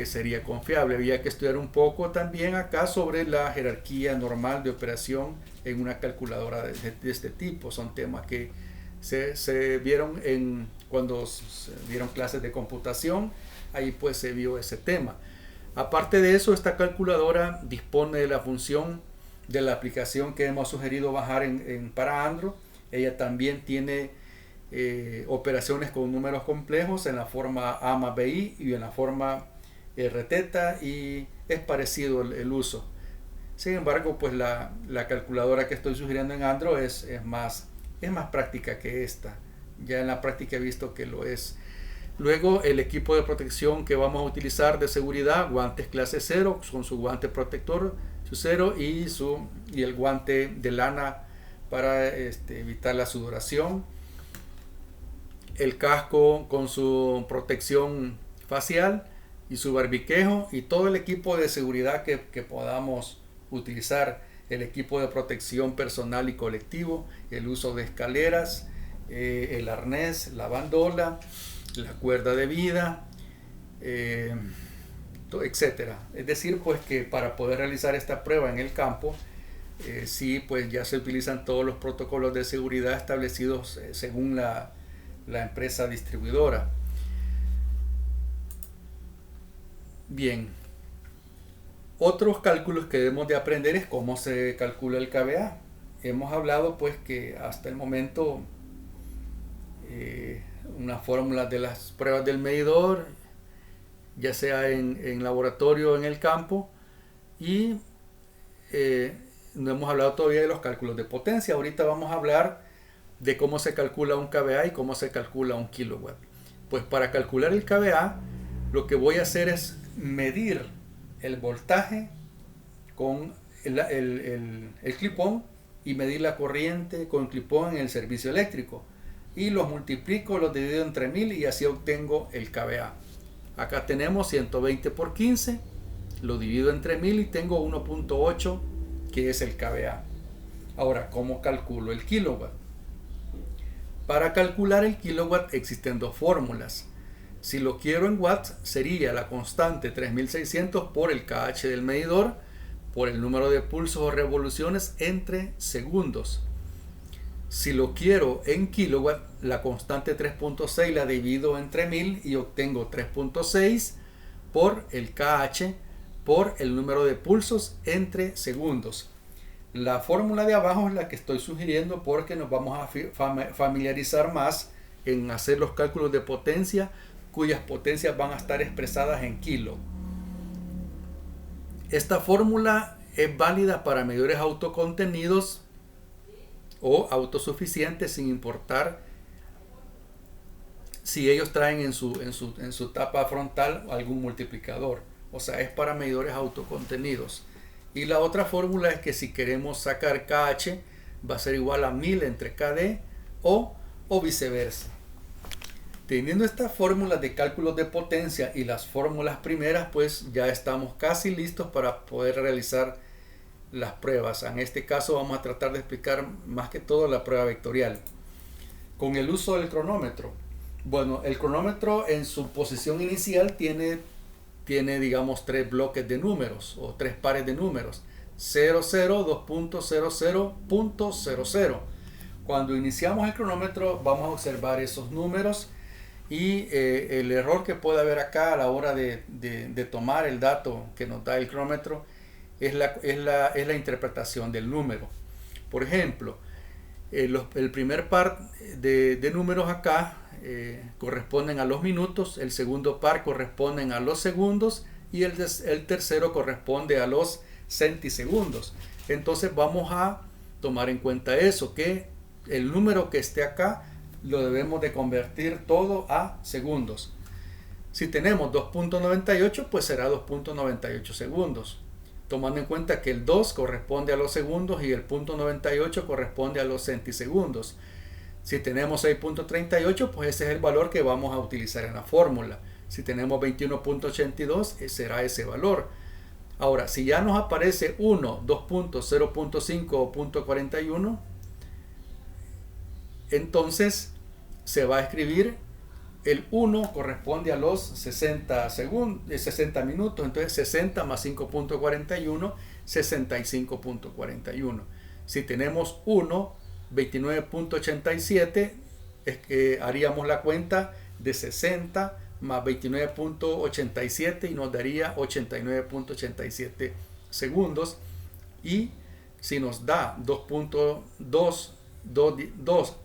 sería confiable. Había que estudiar un poco también acá sobre la jerarquía normal de operación en una calculadora de este tipo. Son temas que se vieron cuando se dieron clases de computación. Ahí pues se vio ese tema. Aparte de eso, esta calculadora dispone de la función de la aplicación que hemos sugerido bajar para Android. Ella también tiene operaciones con números complejos en la forma A más BI y en la forma RT, y es parecido el uso. Sin embargo, pues la calculadora que estoy sugiriendo en Android es más práctica que esta. Ya en la práctica he visto que lo es. Luego, el equipo de protección que vamos a utilizar de seguridad: guantes clase 0 con su guante protector, su 0, y el guante de lana para evitar la sudoración. El casco con su protección facial y su barbiquejo, y todo el equipo de seguridad que podamos utilizar. El equipo de protección personal y colectivo, el uso de escaleras, el arnés, la bandola, la cuerda de vida, etcétera. Es decir, pues que para poder realizar esta prueba en el campo, sí, pues ya se utilizan todos los protocolos de seguridad establecidos según la empresa distribuidora. Bien, otros cálculos que debemos de aprender es cómo se calcula el KVA. Hemos hablado pues que hasta el momento una fórmula de las pruebas del medidor, ya sea en laboratorio o en el campo, y no hemos hablado todavía de los cálculos de potencia. Ahorita vamos a hablar de cómo se calcula un KVA y cómo se calcula un kilowatt. Pues para calcular el KVA, lo que voy a hacer es medir el voltaje con el clipón, y medir la corriente con clipón en el servicio eléctrico, y los multiplico, los divido entre 1000 y así obtengo el KVA. Acá tenemos 120 por 15, lo divido entre 1000 y tengo 1.8, que es el KVA. Ahora, ¿cómo calculo el kilowatt? Para calcular el kilowatt existen dos fórmulas. Si lo quiero en watts, sería la constante 3600 por el kH del medidor, por el número de pulsos o revoluciones entre segundos. Si lo quiero en kilowatt, la constante 3.6 la divido entre 1000 y obtengo 3.6 por el kH por el número de pulsos entre segundos. La fórmula de abajo es la que estoy sugiriendo porque nos vamos a familiarizar más en hacer los cálculos de potencia, cuyas potencias van a estar expresadas en kilo. Esta fórmula es válida para medidores autocontenidos o autosuficientes, sin importar si ellos traen en su tapa frontal algún multiplicador. O sea, es para medidores autocontenidos. Y la otra fórmula es que si queremos sacar KH, va a ser igual a 1000 entre KD o viceversa. Teniendo estas fórmulas de cálculos de potencia y las fórmulas primeras, pues ya estamos casi listos para poder realizar las pruebas. En este caso vamos a tratar de explicar más que todo la prueba vectorial con el uso del cronómetro. Bueno, el cronómetro en su posición inicial tiene digamos 3 bloques de números o 3 pares de números: 00, 2.00.00. Cuando iniciamos el cronómetro vamos a observar esos números, y el error que puede haber acá a la hora de tomar el dato que nos da el cronómetro es la interpretación del número. Por ejemplo, el primer par de números acá corresponden a los minutos, el segundo par corresponden a los segundos, y el tercero corresponde a los centisegundos. Entonces vamos a tomar en cuenta eso, que el número que esté acá lo debemos de convertir todo a segundos. Si tenemos 2.98, pues será 2.98 segundos, tomando en cuenta que el 2 corresponde a los segundos y el 0.98 corresponde a los centisegundos. Si tenemos 6.38, pues ese es el valor que vamos a utilizar en la fórmula. Si tenemos 21.82, será ese valor. Ahora, si ya nos aparece 1, 2.0.5 o 0.41, entonces se va a escribir el 1 corresponde a los 60 minutos, entonces 60 más 5.41, 65.41. Si tenemos 1, 29.87, es que haríamos la cuenta de 60 más 29.87 y nos daría 89.87 segundos. Y si nos da 2.2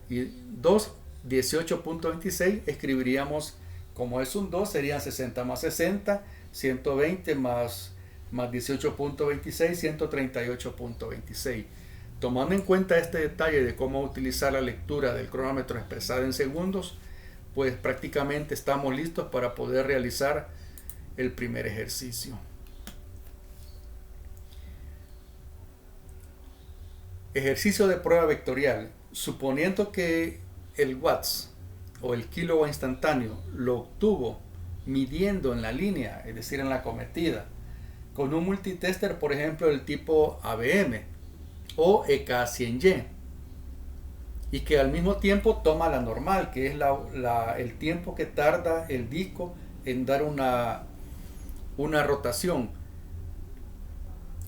y 2 18.26, escribiríamos, como es un 2, serían 60 más 60, 120 más 18.26, 138.26. Tomando en cuenta este detalle de cómo utilizar la lectura del cronómetro expresada en segundos, pues prácticamente estamos listos para poder realizar el primer ejercicio. Ejercicio de prueba vectorial. Suponiendo que el watts o el kilowatt instantáneo lo obtuvo midiendo en la línea, es decir, en la cometida, con un multitester, por ejemplo, del tipo ABM o EK100Y, y que al mismo tiempo toma la normal, que es el tiempo que tarda el disco en dar una rotación,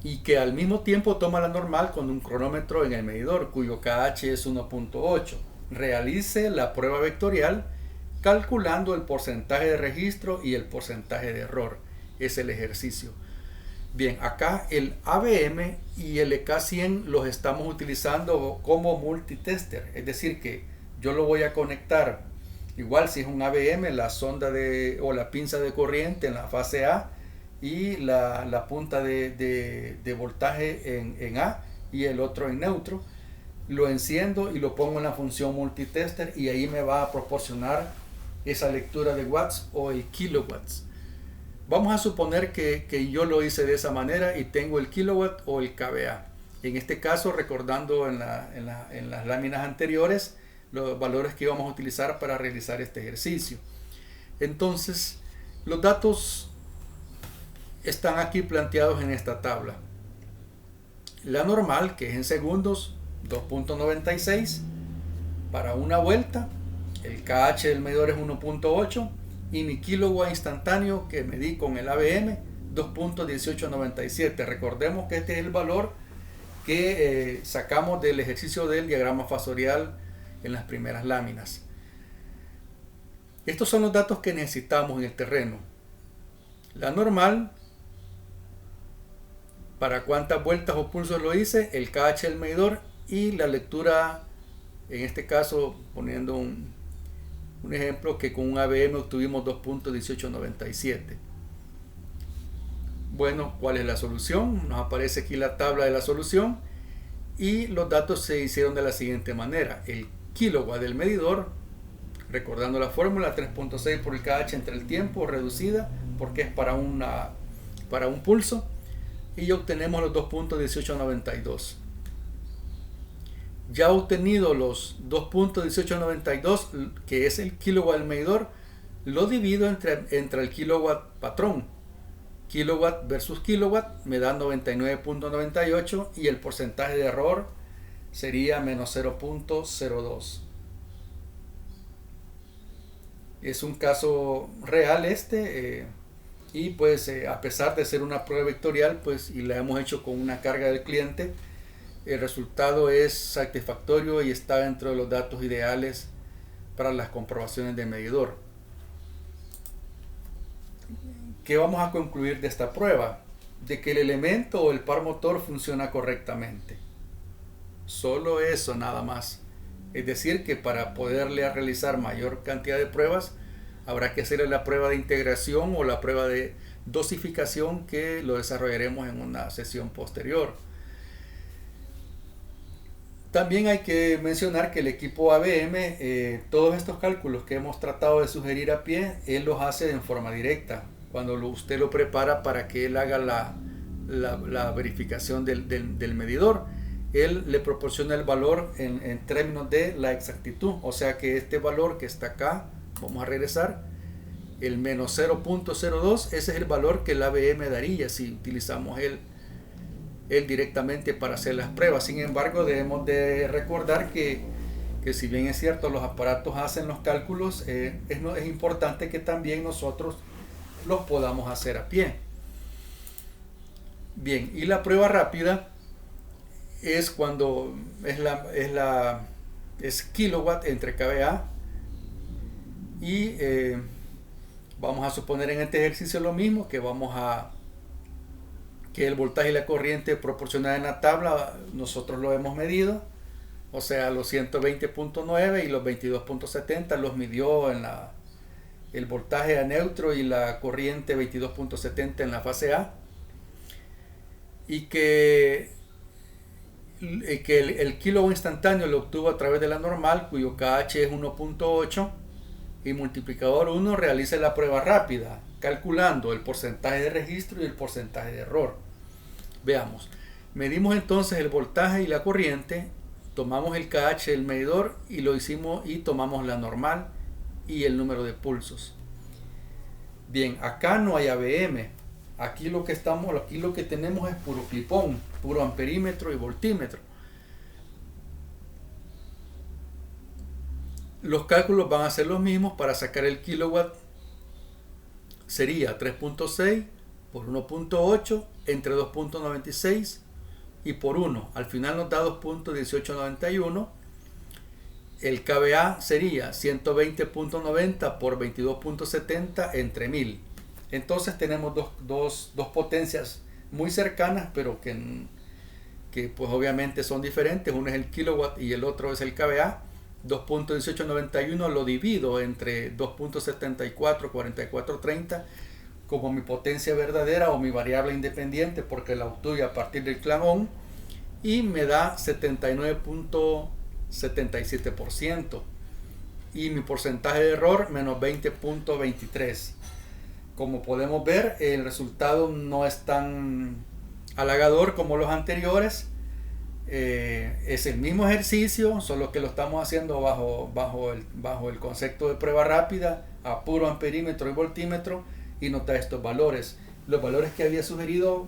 y que al mismo tiempo toma la normal con un cronómetro en el medidor cuyo KH es 1.8. Realice la prueba vectorial calculando el porcentaje de registro y el porcentaje de error. Es el ejercicio. Bien, acá el ABM y el EK100 los estamos utilizando como multitester, es decir que yo lo voy a conectar igual si es un ABM, la sonda o la pinza de corriente en la fase A y la punta de voltaje en A y el otro en neutro. Lo enciendo y lo pongo en la función multitester y ahí me va a proporcionar esa lectura de watts o el kilowatts. Vamos a suponer que yo lo hice de esa manera y tengo el kilowatt o el kVA. En este caso, recordando en las láminas anteriores los valores que íbamos a utilizar para realizar este ejercicio. Entonces, los datos están aquí planteados en esta tabla. La normal, que es en segundos, 2.96 para una vuelta. El KH del medidor es 1.8 y mi kilowatt instantáneo que medí con el ABM 2.1897. Recordemos que este es el valor que sacamos del ejercicio del diagrama fasorial en las primeras láminas. Estos son los datos que necesitamos en el terreno. La normal, para cuántas vueltas o pulsos lo hice, el KH del medidor y la lectura, en este caso poniendo un ejemplo que con un ABM obtuvimos 2.1897. Bueno, ¿cuál es la solución? Nos aparece aquí la tabla de la solución y los datos se hicieron de la siguiente manera. El kilowatt del medidor, recordando la fórmula, 3.6 por el KH entre el tiempo, reducida porque es para un pulso, y obtenemos los 2.1892. Ya obtenido los 2.1892, que es el kilowatt del medidor, lo divido entre el kilowatt patrón. Kilowatt versus kilowatt me da 99.98 y el porcentaje de error sería menos 0.02. Es un caso real y pues a pesar de ser una prueba vectorial, pues y la hemos hecho con una carga del cliente, el resultado es satisfactorio y está dentro de los datos ideales para las comprobaciones de medidor. ¿Qué vamos a concluir de esta prueba? De que el elemento o el par motor funciona correctamente. Solo eso, nada más. Es decir, que para poderle realizar mayor cantidad de pruebas, habrá que hacerle la prueba de integración o la prueba de dosificación, que lo desarrollaremos en una sesión posterior. También hay que mencionar que el equipo ABM, todos estos cálculos que hemos tratado de sugerir a pie, él los hace en forma directa. Cuando usted lo prepara para que él haga la verificación del medidor, él le proporciona el valor en términos de la exactitud. O sea que este valor que está acá, vamos a regresar, el menos 0.02, ese es el valor que el ABM daría si utilizamos él directamente para hacer las pruebas. Sin embargo, debemos de recordar que si bien es cierto los aparatos hacen los cálculos, es importante que también nosotros los podamos hacer a pie. Bien, y la prueba rápida es cuando es kilowatt entre kVA y vamos a suponer en este ejercicio lo mismo, que que el voltaje y la corriente proporcionada en la tabla nosotros lo hemos medido, O sea, los 120.9 y los 22.70 los midió en el voltaje a neutro y la corriente 22.70 en la fase A. Y que el kilowatt instantáneo lo obtuvo a través de la normal, cuyo KH es 1.8, y multiplicador 1 realice la prueba rápida, calculando el porcentaje de registro y el porcentaje de error. Veamos, medimos entonces el voltaje y la corriente, tomamos el KH del medidor y lo hicimos y tomamos la normal y el número de pulsos. Bien, acá no hay ABM. Aquí lo que tenemos es puro clipón, puro amperímetro y voltímetro. Los cálculos van a ser los mismos. Para sacar el kilowatt sería 3.6 por 1.8 entre 2.96 y por 1. Al final nos da 2.1891. El KVA sería 120.90 por 22.70 entre 1000. Entonces tenemos dos potencias muy cercanas, pero que pues obviamente son diferentes. Uno es el kilowatt y el otro es el KVA. 2.1891 lo divido entre 2.74, 4430 como mi potencia verdadera o mi variable independiente, porque la obtuve a partir del clan ON, y me da 79.77%, y mi porcentaje de error menos 20.23. Como podemos ver, el resultado no es tan halagador como los anteriores. Es el mismo ejercicio, solo que lo estamos haciendo bajo el concepto de prueba rápida, a puro amperímetro y voltímetro, y nota estos valores. Los valores que había sugerido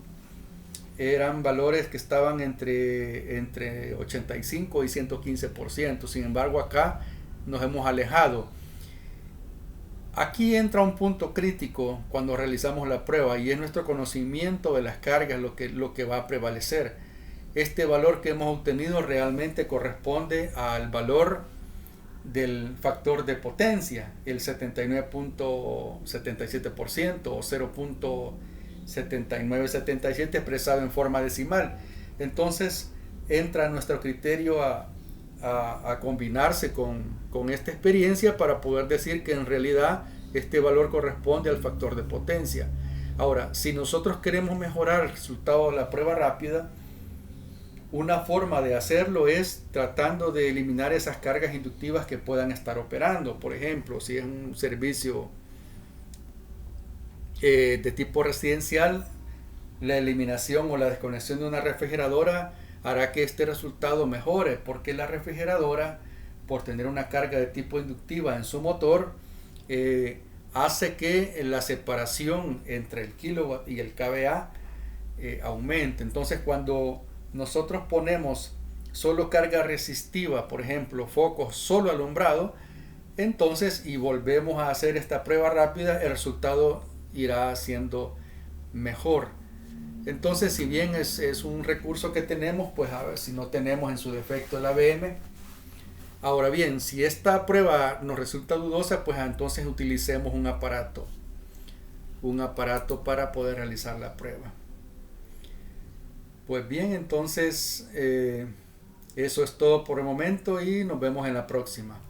eran valores que estaban entre 85 y 115%. Sin embargo, acá nos hemos alejado. Aquí entra un punto crítico cuando realizamos la prueba, y es nuestro conocimiento de las cargas lo que va a prevalecer. Este valor que hemos obtenido realmente corresponde al valor del factor de potencia, el 79.77% o 0.7977 expresado en forma decimal. Entonces entra nuestro criterio a combinarse con esta experiencia para poder decir que en realidad este valor corresponde al factor de potencia. Ahora, si nosotros queremos mejorar el resultado de la prueba rápida, una forma de hacerlo es tratando de eliminar esas cargas inductivas que puedan estar operando. Por ejemplo, si es un servicio de tipo residencial, la eliminación o la desconexión de una refrigeradora hará que este resultado mejore, porque la refrigeradora, por tener una carga de tipo inductiva en su motor, hace que la separación entre el kilowatt y el kVA aumente. Entonces, cuando nosotros ponemos solo carga resistiva, por ejemplo, focos solo alumbrado, entonces, y volvemos a hacer esta prueba rápida, el resultado irá siendo mejor. Entonces, si bien es un recurso que tenemos, pues a ver si no tenemos en su defecto el ABM. Ahora bien, si esta prueba nos resulta dudosa, pues entonces utilicemos un aparato para poder realizar la prueba. Pues bien, entonces eso es todo por el momento y nos vemos en la próxima.